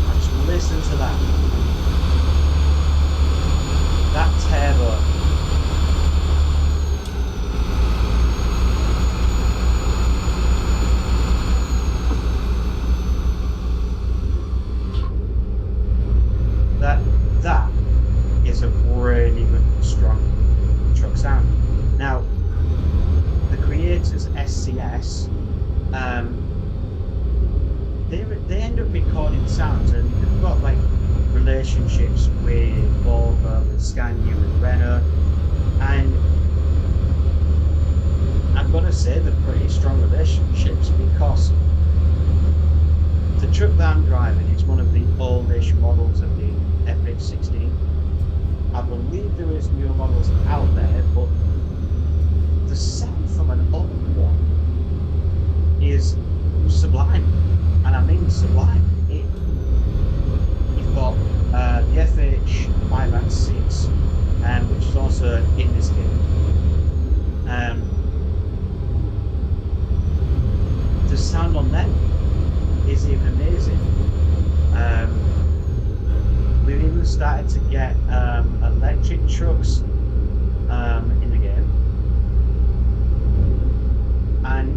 And just listen to that. That turbo. That is a really good, strong truck sound. Now, the creators, SCS, they end up recording sounds, and they've got like relationships with Volvo, with Scania, with Renault, and I've got to say they're pretty strong relationships, because the truck that I'm driving is one of the oldish models of the FH16. I believe there is newer models out there, but the sound from an old one is sublime, and I mean sublime. You've got the FH586, which is also in this game. The sound on them is even amazing. We've even started to get electric trucks in the game, and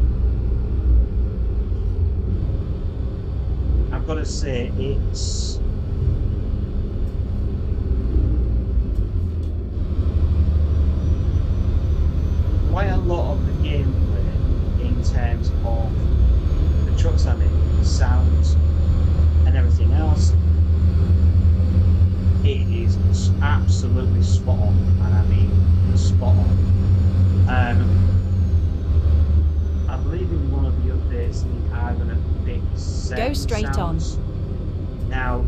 I've got to say it's quite a lot of the gameplay in terms of the trucks I'm in, the sounds and everything else. It is absolutely spot on, and I mean spot on. I believe in one of the updates they are going to fix certain Go straight sounds. Now,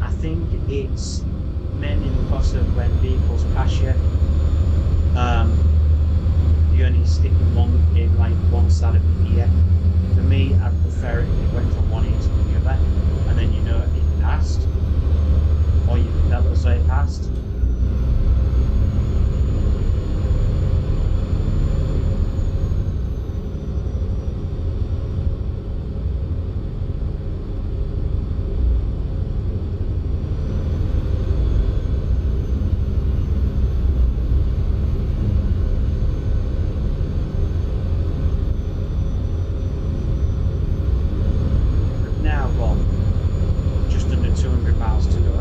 I think it's mainly because of when vehicles pass you, You only stick in like one side of the ear. For me, I prefer it if it went from one ear to the other, and then you know it passed, or you can tell us it passed. We've now got just under 200 miles to go.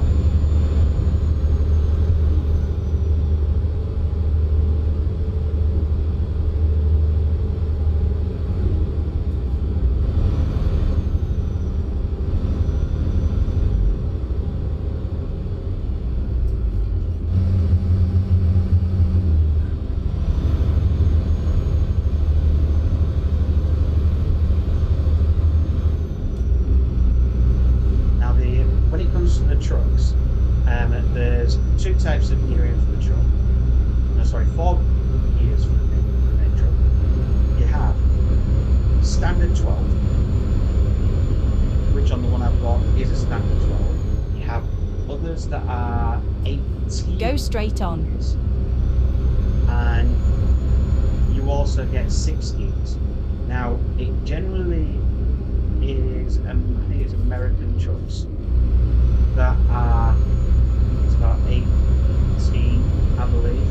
When it comes to the trucks, there's two types of gearing for the truck. No, sorry, 4 gears for the main truck. You have standard 12, which on the one I've got is a standard 12. You have others that are 18. Go straight on. Gears. And you also get 6 gears. Now, it generally is, I think it's American trucks that are, it's about 18, I believe.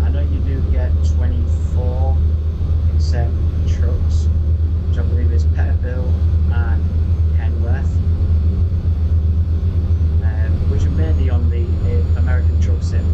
I know you do get 24 in certain trucks, which I believe is Petterville and Kenworth, which are mainly on the American truck sim.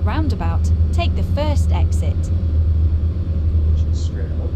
roundabout, take the first exit. Straight up.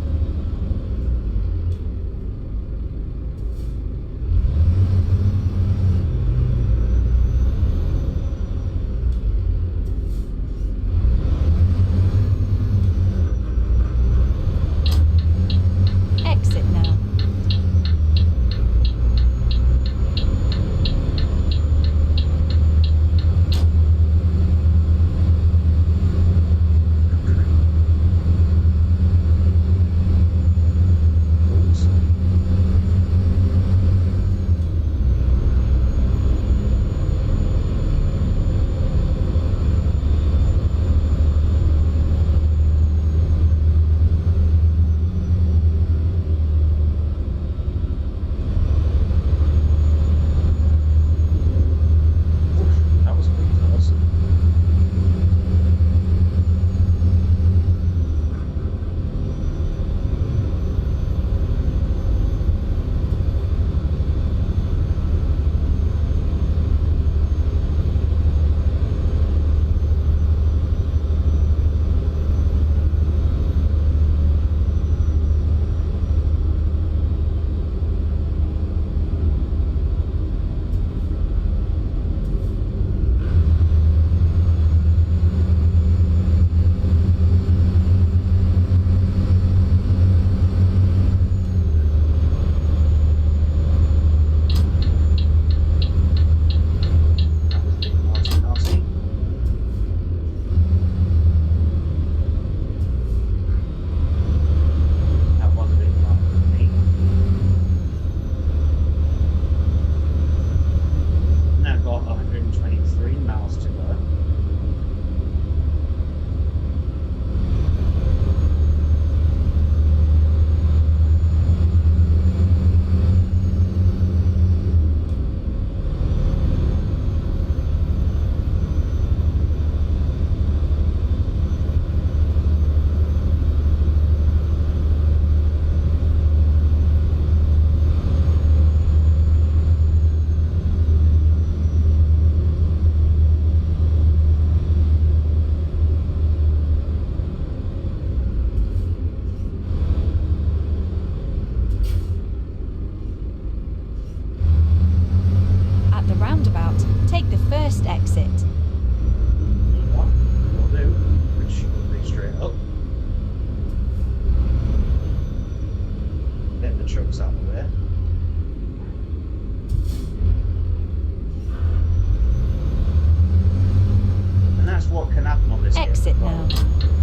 Exit now.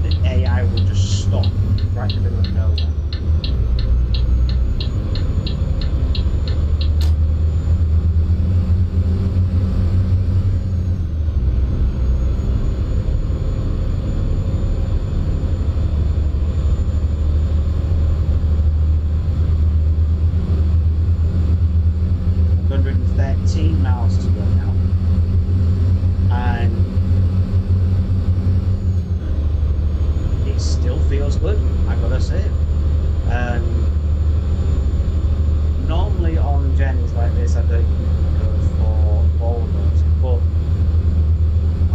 The AI will just stop right in the middle of nowhere. Miles to go now, and it still feels good, I gotta say. Normally on journeys like this I don't go for all of those, but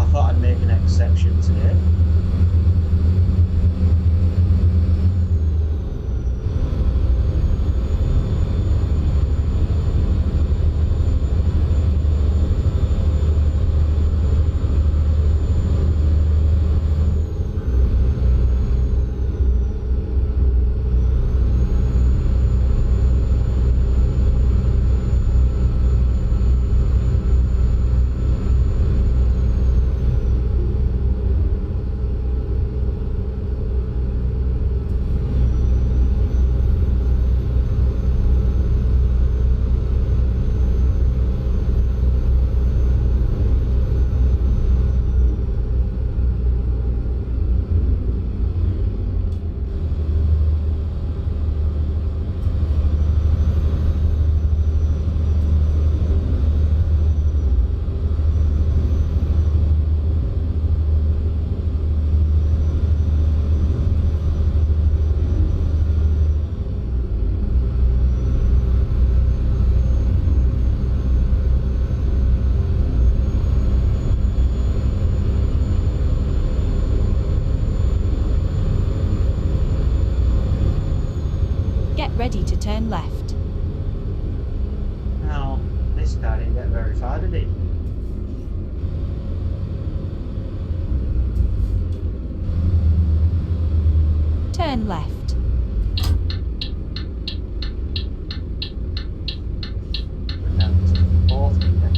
I thought I'd make an exception today. Ready to turn left. Now, this car didn't get very far, did it? Turn left. We're down to the fourth meter.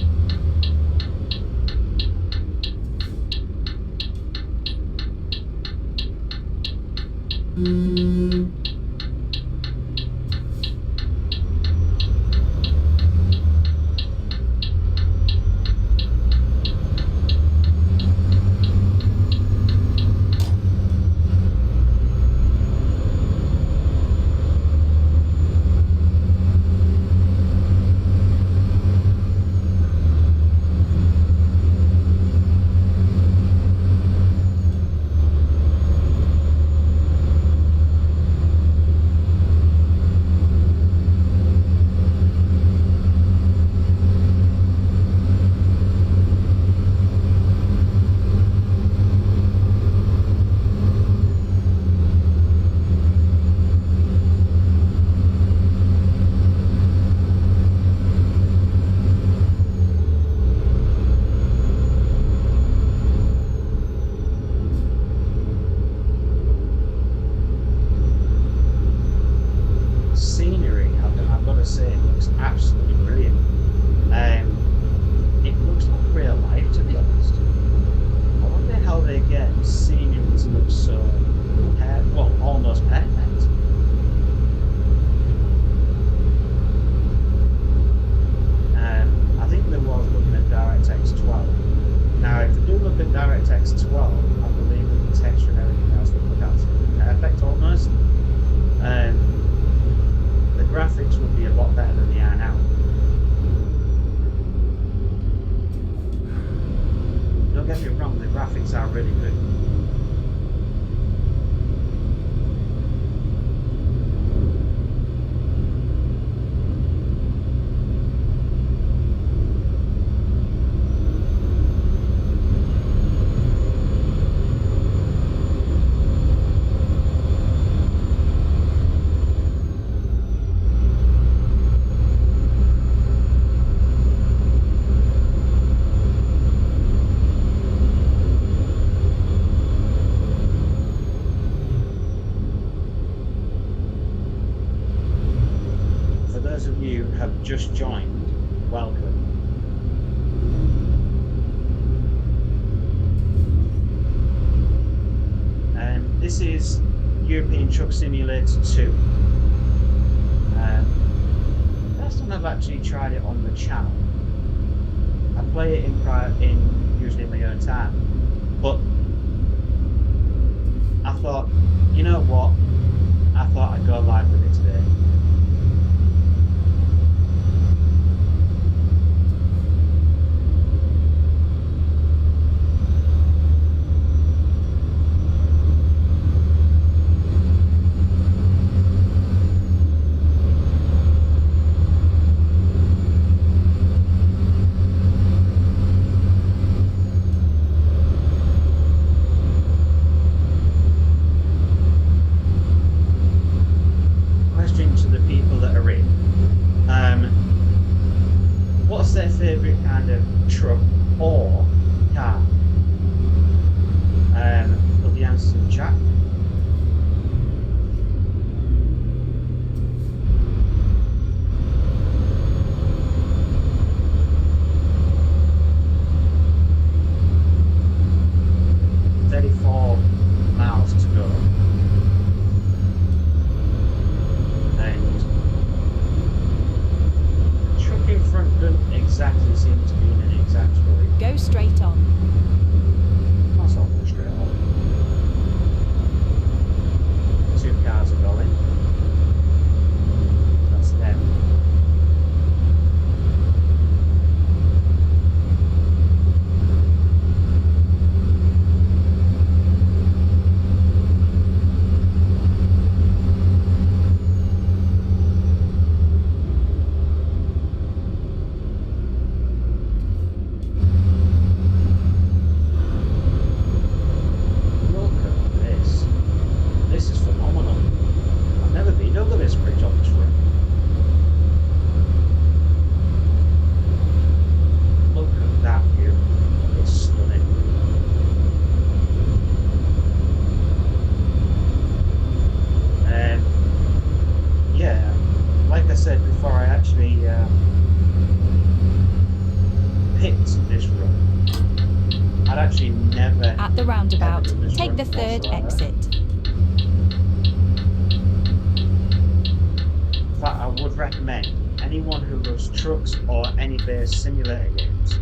Just joined, welcome. This is European Truck Simulator 2. First time I've actually tried it on the channel. I play it usually in my own time, but I thought, you know what? I thought I'd go live with it today. To the people that are in, what's their favourite kind of truck or car? Put the answers in the chat. "34 miles to go." In front doesn't exactly seem to be in an exact hurry. Go straight on. That's not go straight on. 2 cars are going. That's them. This is phenomenal. I've never been over this bridge on this run. Look at that view. It's stunning. Yeah, like I said before, I actually picked this run. I'd actually never. At the roundabout, done this take run the third whatsoever. exit. In fact, I would recommend anyone who loves trucks or any based simulator games.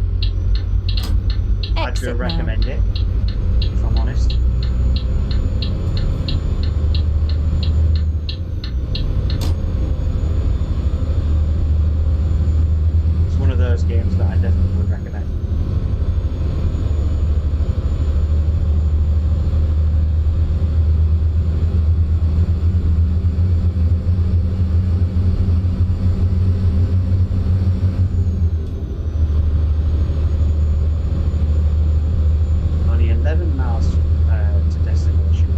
I'd Exit go now. recommend it, if I'm honest. It's one of those games that I definitely would recommend. Only 11 miles to destination.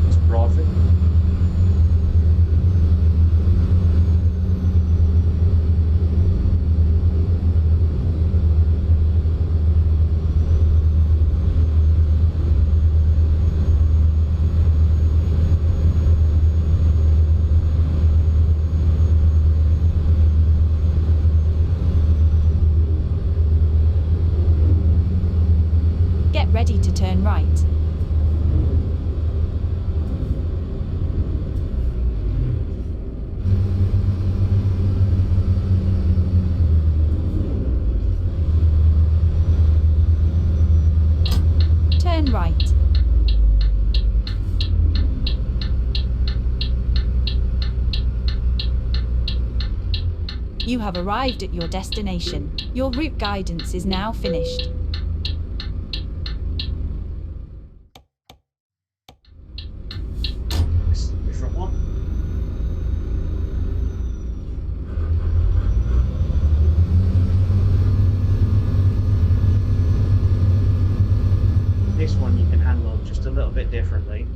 It's Broadford. Get ready to turn right. Turn right. You have arrived at your destination. Your route guidance is now finished. This is a different one. This one you can handle just a little bit differently.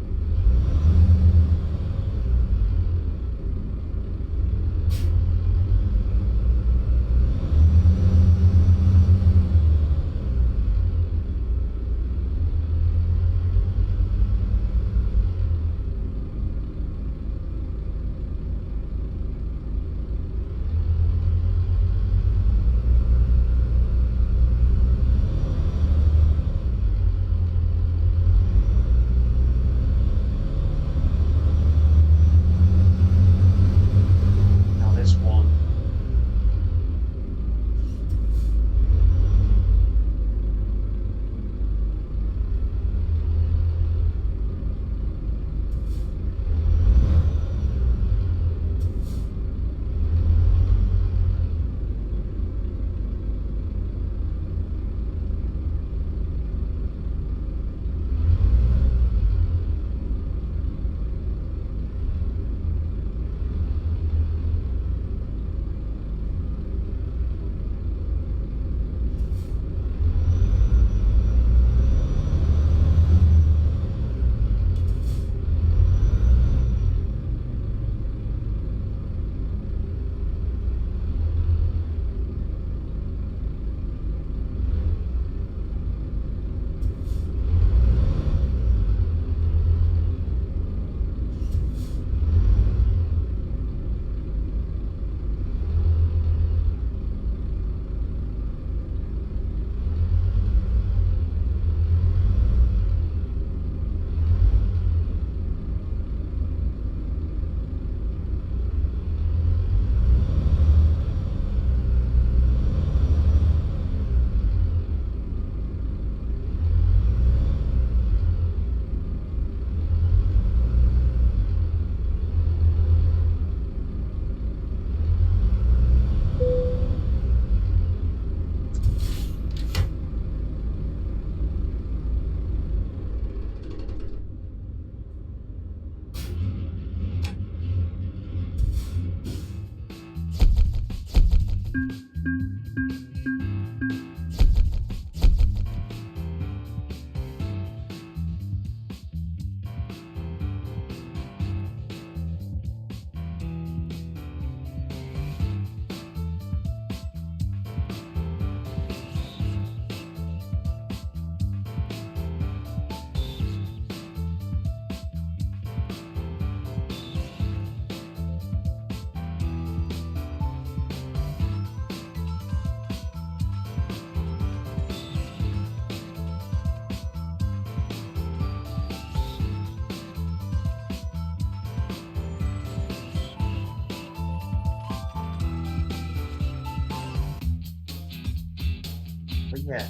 yeah,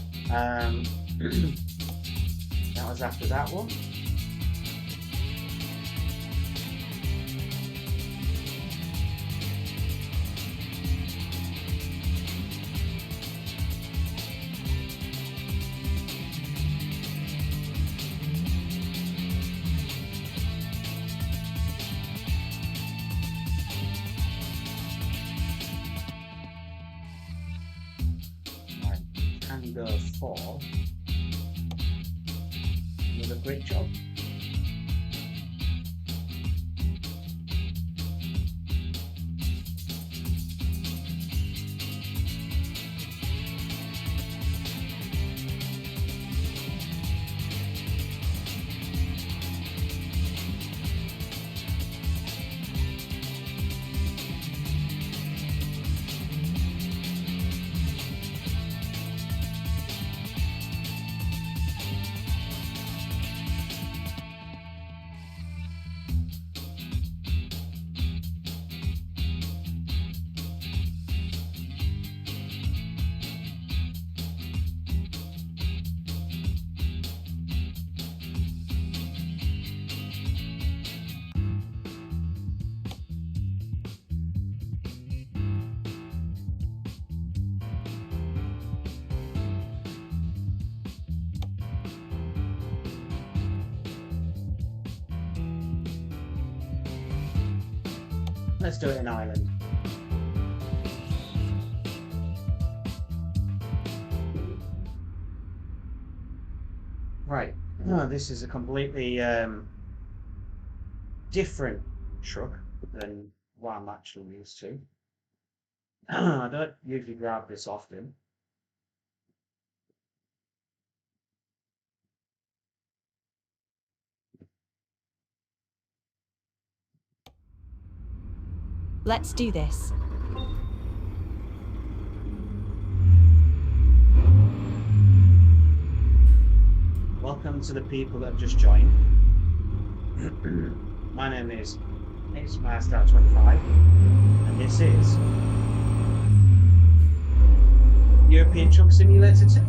that was after that one. And go for another great job. Let's do it in Ireland. Right. Oh, this is a completely different truck than what I'm actually used to. I don't usually grab this often. Let's do this. Welcome to the people that have just joined. My name is Star25, and this is European Truck Simulator 2.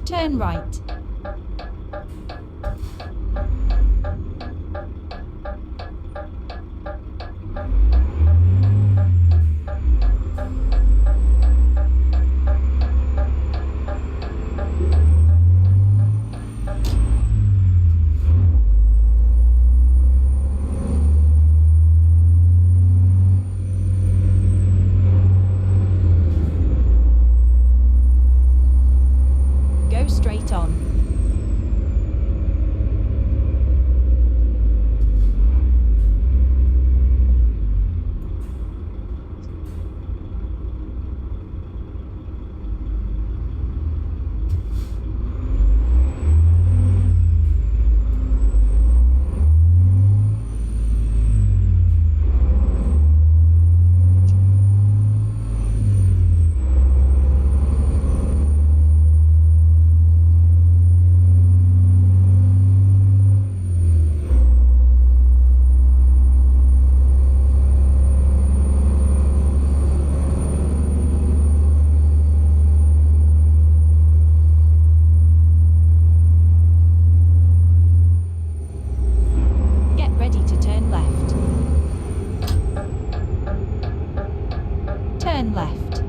Turn right. Go straight on. Get ready to turn left. Turn left.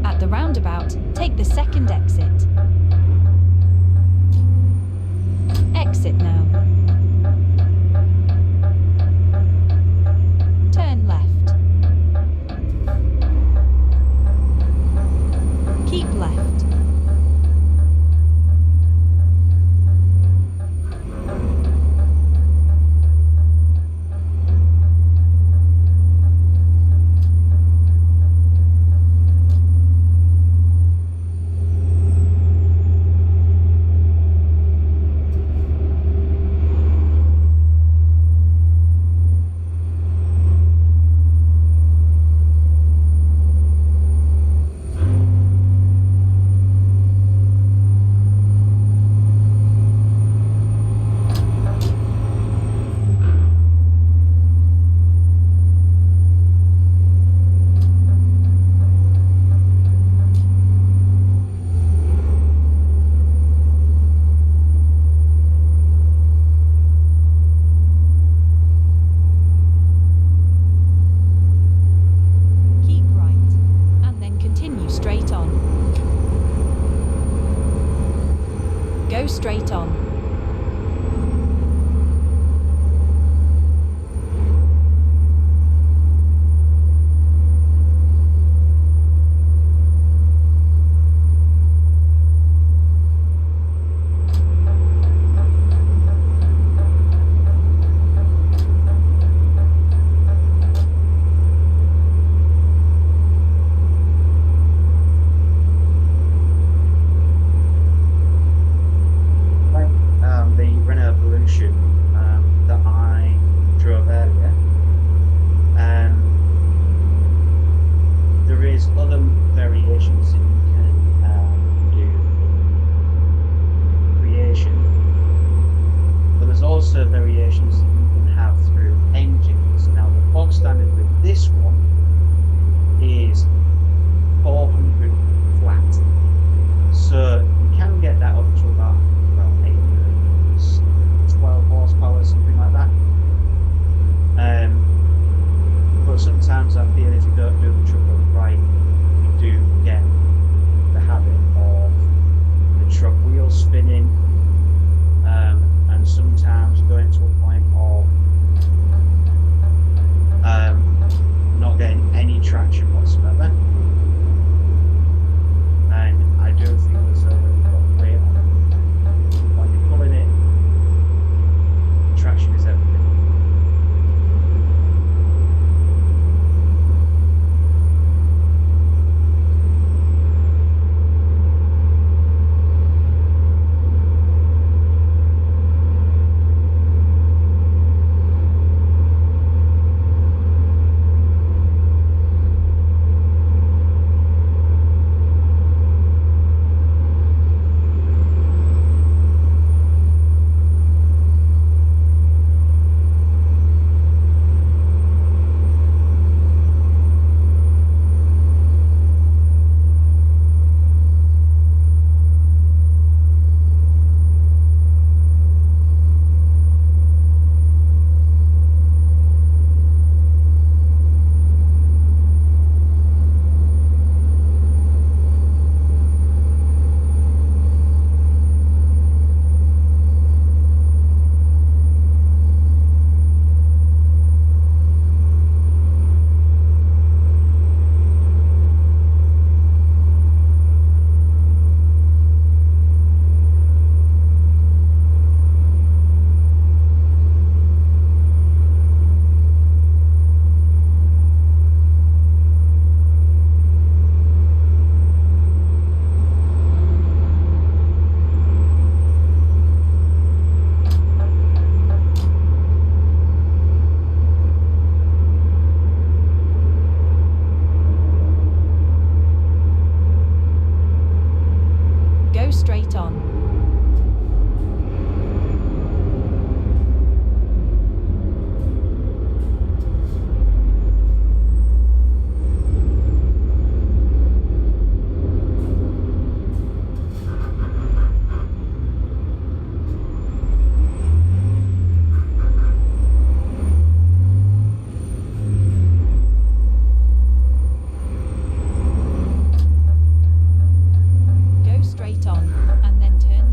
At the roundabout, take the second exit. Exit now. Turn left. Go straight on. The Renault Evolution that I drove earlier, there is other variations that you can do in creation, but there's also variations that you can have through engines. Now the bog standard with this one is 400 flat, so you can get that up to about 12 horsepower, something like that. But sometimes I feel if you don't do the truck up right, you do get the habit of the truck wheels spinning, and sometimes going to a point of not getting any traction whatsoever. And I do feel as though when you've got weight on it, when you're pulling it, traction is everything. Go straight on. Go straight on, and then turn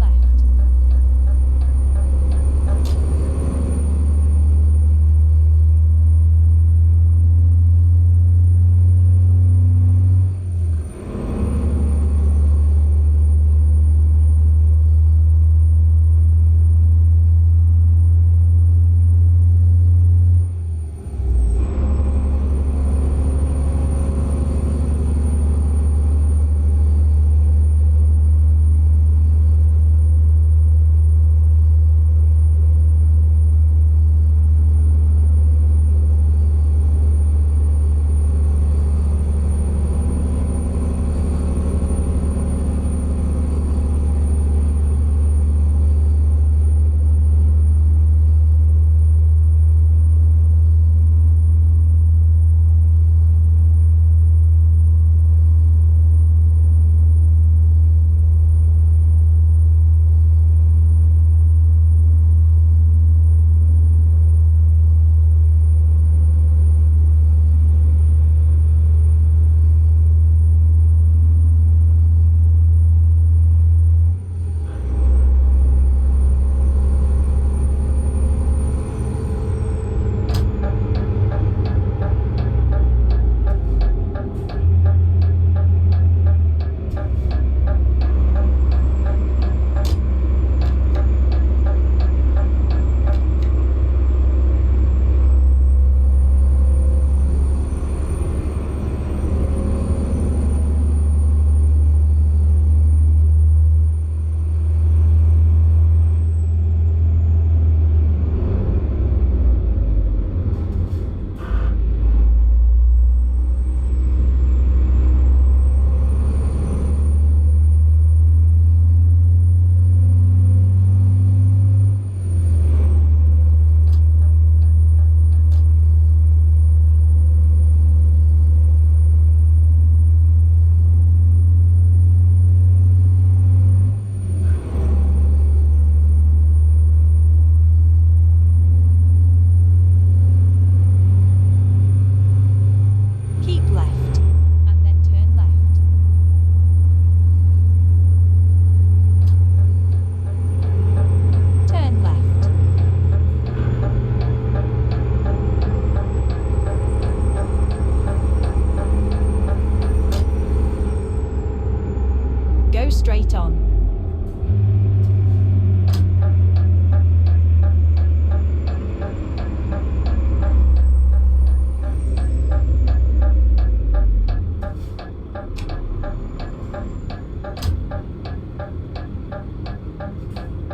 Go straight on.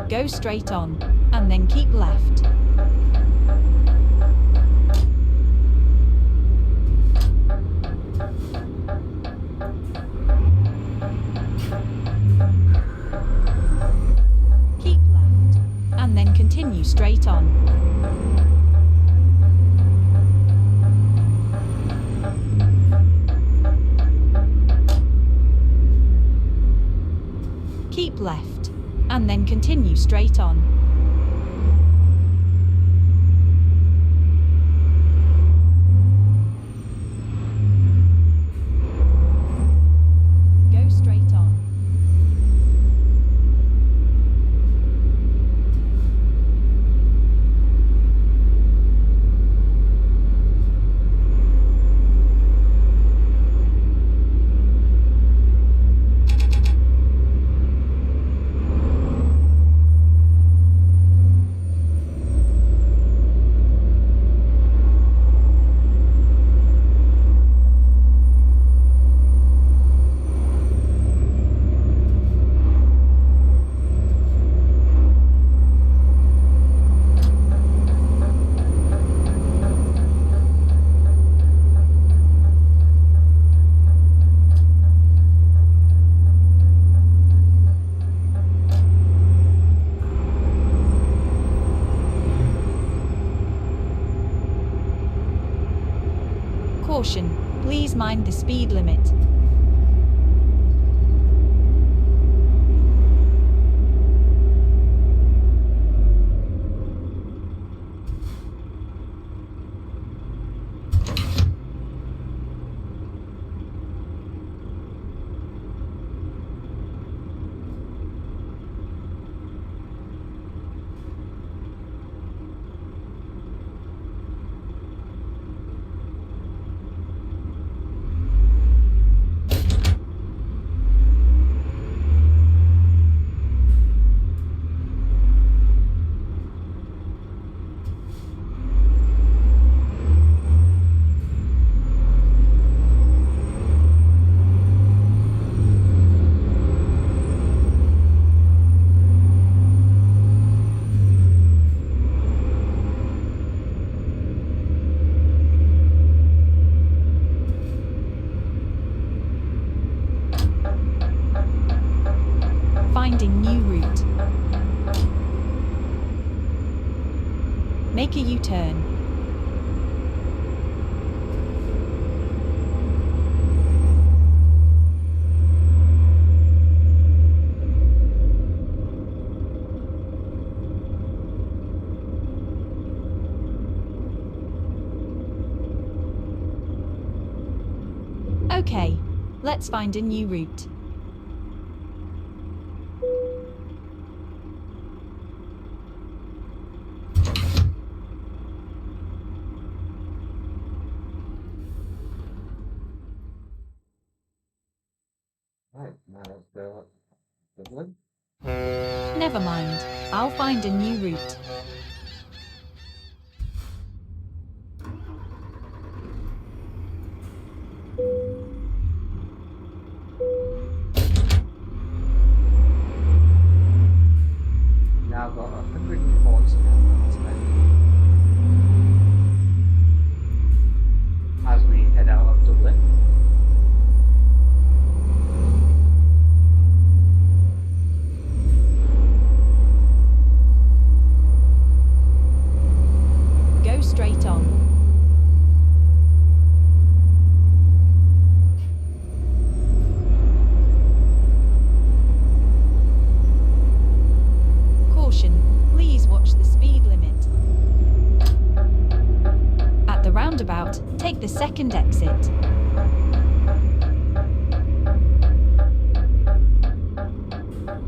Go straight on, and then keep left. Keep left, and then continue straight on. Keep left, and then continue straight on. Go straight on. Caution, please mind the speed limit. Finding new route. Make a U-turn. Okay, let's find a new route. Right, now let's go up Dublin. Never mind, I'll find a new route. Now I've got 140 minutes as we head out of Dublin. Go straight on. Caution, please watch the speed limit. At the roundabout, take the second exit.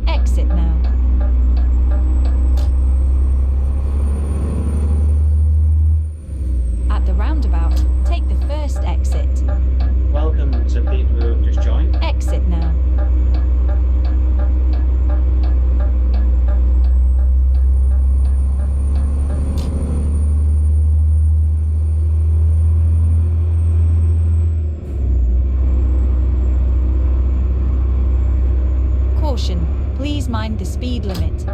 Exit now. At the roundabout, take the first exit. Welcome to people who have just joined. Exit now. Caution, please mind the speed limit.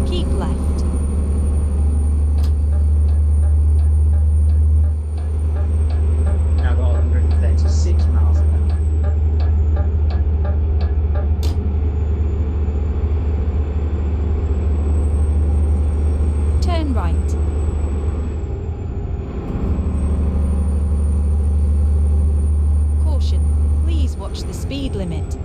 Keep left. Now got 136 miles an hour. Turn right. Caution, please watch the speed limit.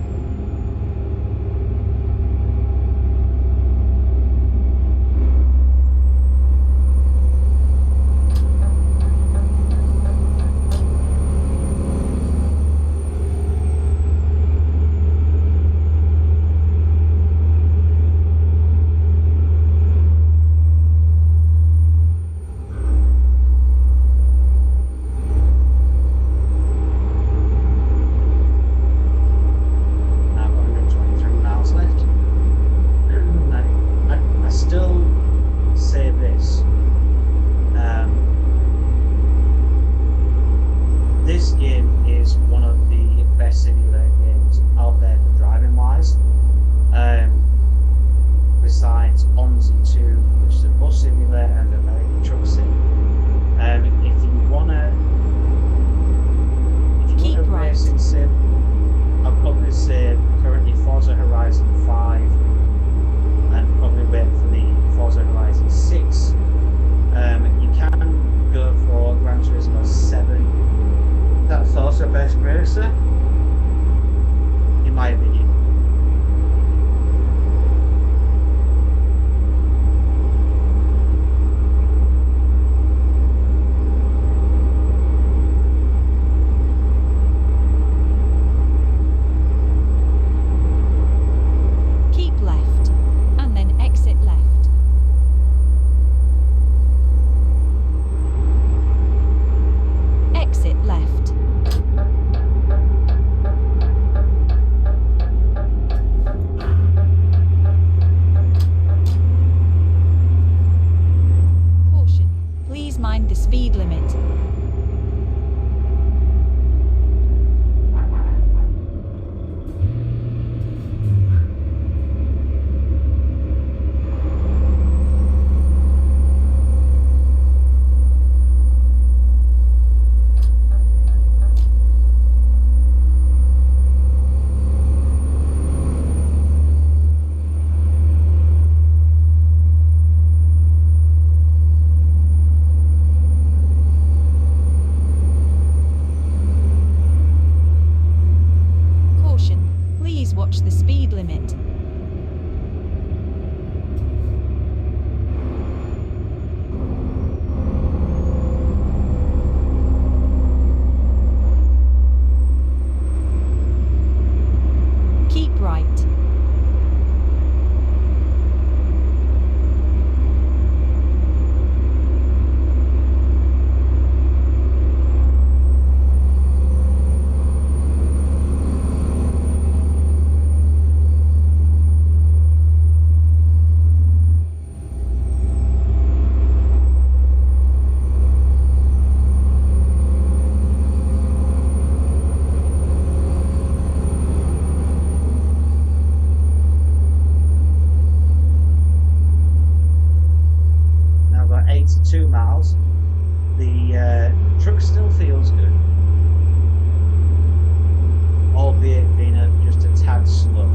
2 miles, the truck still feels good, albeit being just a tad slow.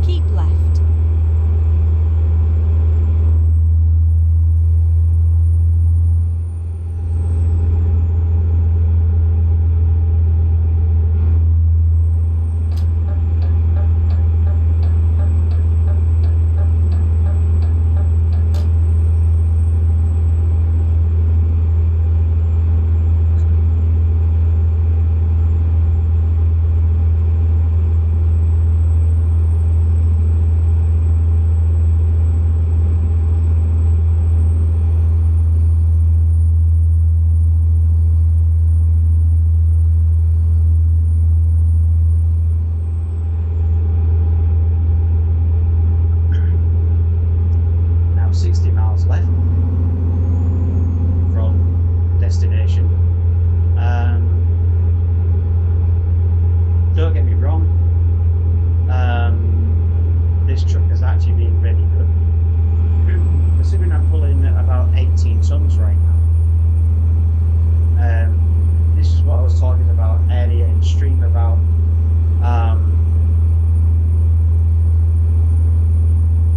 Keep left. Now 60 miles left from destination. Don't get me wrong, this truck has actually been really good. Considering I'm pulling about 18 tons right now. This is what I was talking about earlier in stream about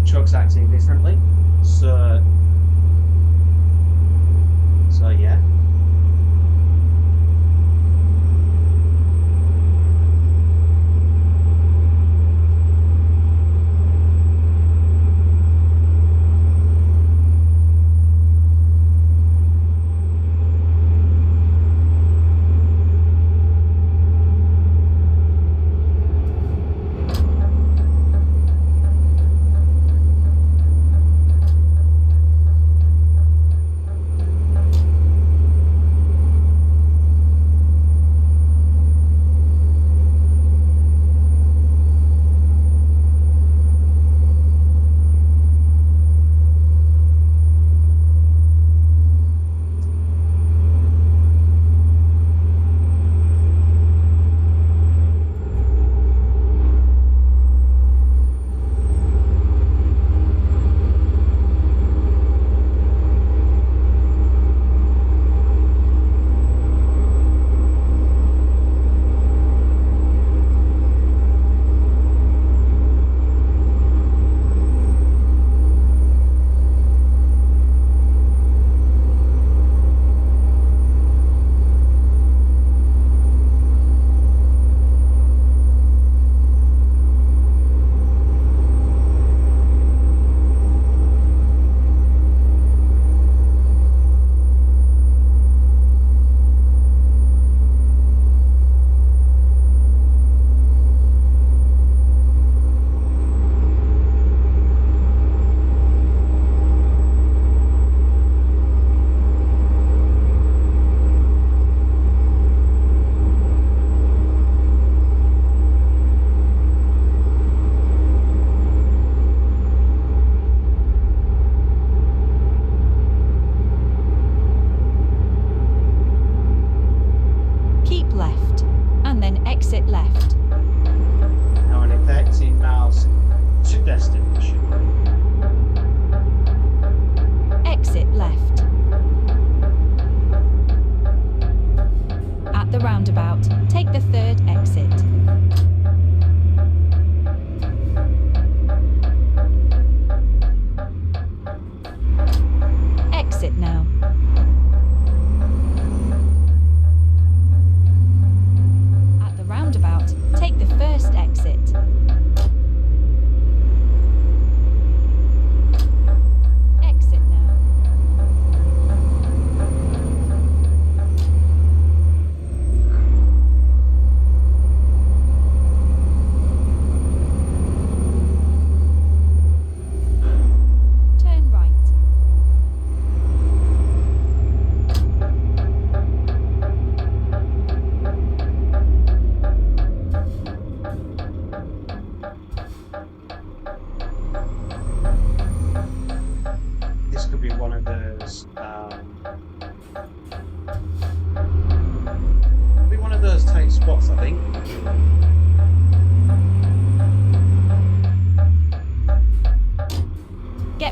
trucks acting differently. So yeah.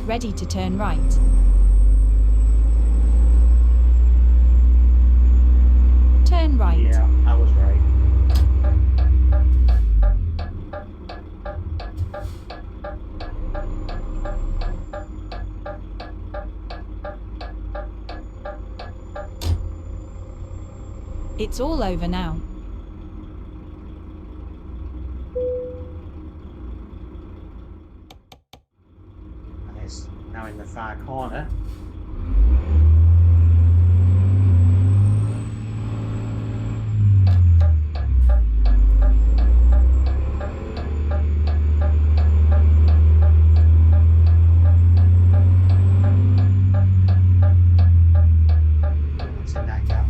Get ready to turn right. Turn right. Yeah, I was right. It's all over now. And it's now in the far corner. It's in that gap.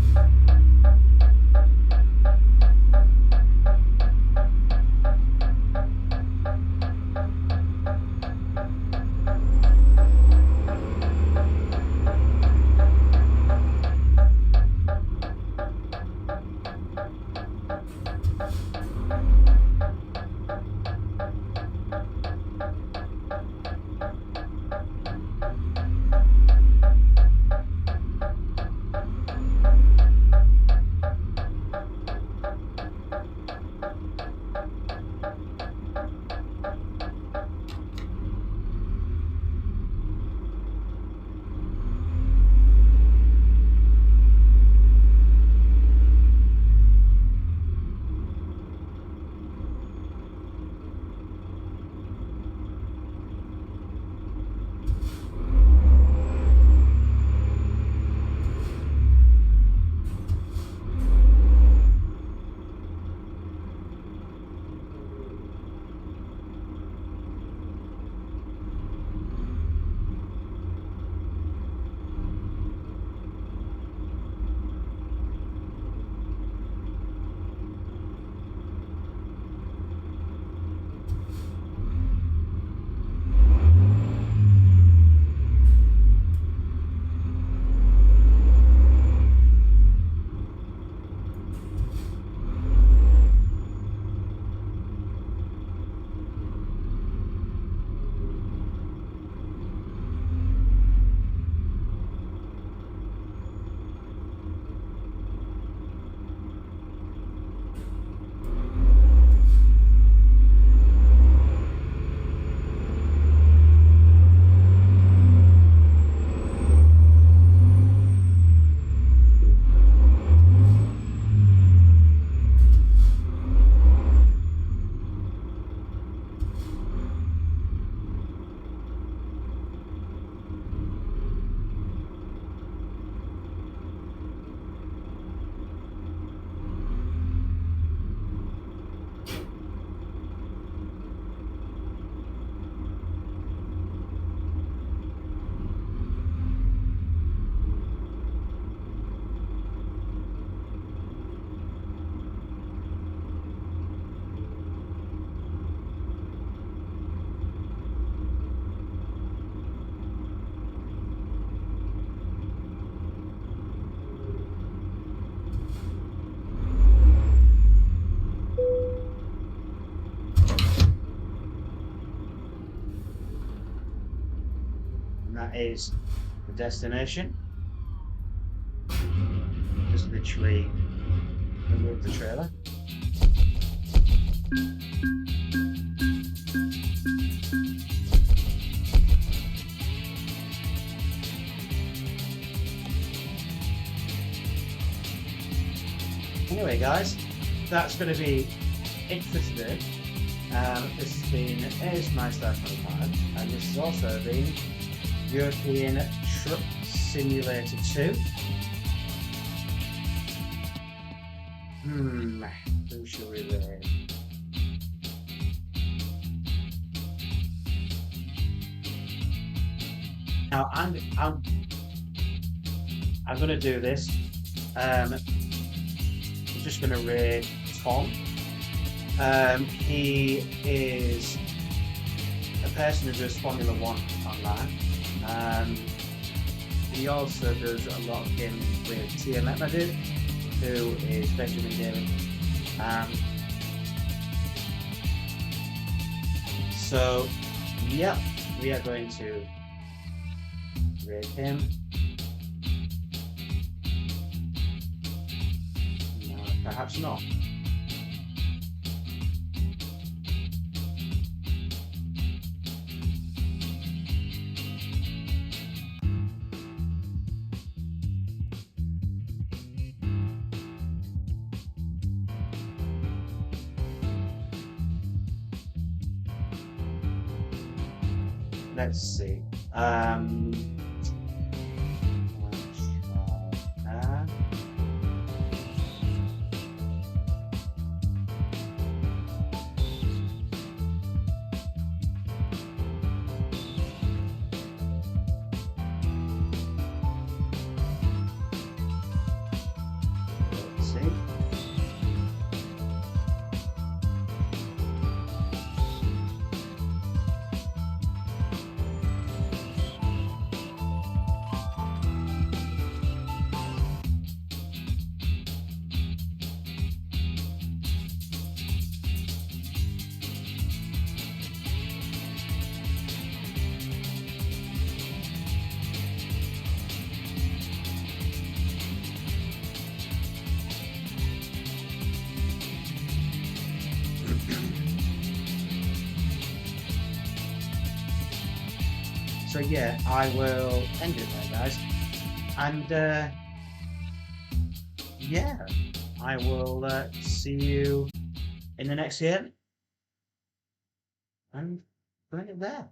And that is the destination. Just literally remove the trailer. Anyway, guys, that's going to be it for today. This has been ASMeister 25, and this has also been European Truck Simulator 2. Who shall we rate? Now I'm gonna do this. I'm just gonna rate Tom. He is a person who does Formula 1 online. He also does a lot of gaming with TMF Madrid, who is Benjamin David. So yeah, we are going to Rid him. No, perhaps not. Let's see. Let's see. So yeah, I will end it there, guys. And yeah, I will see you in the next year. And bring it there.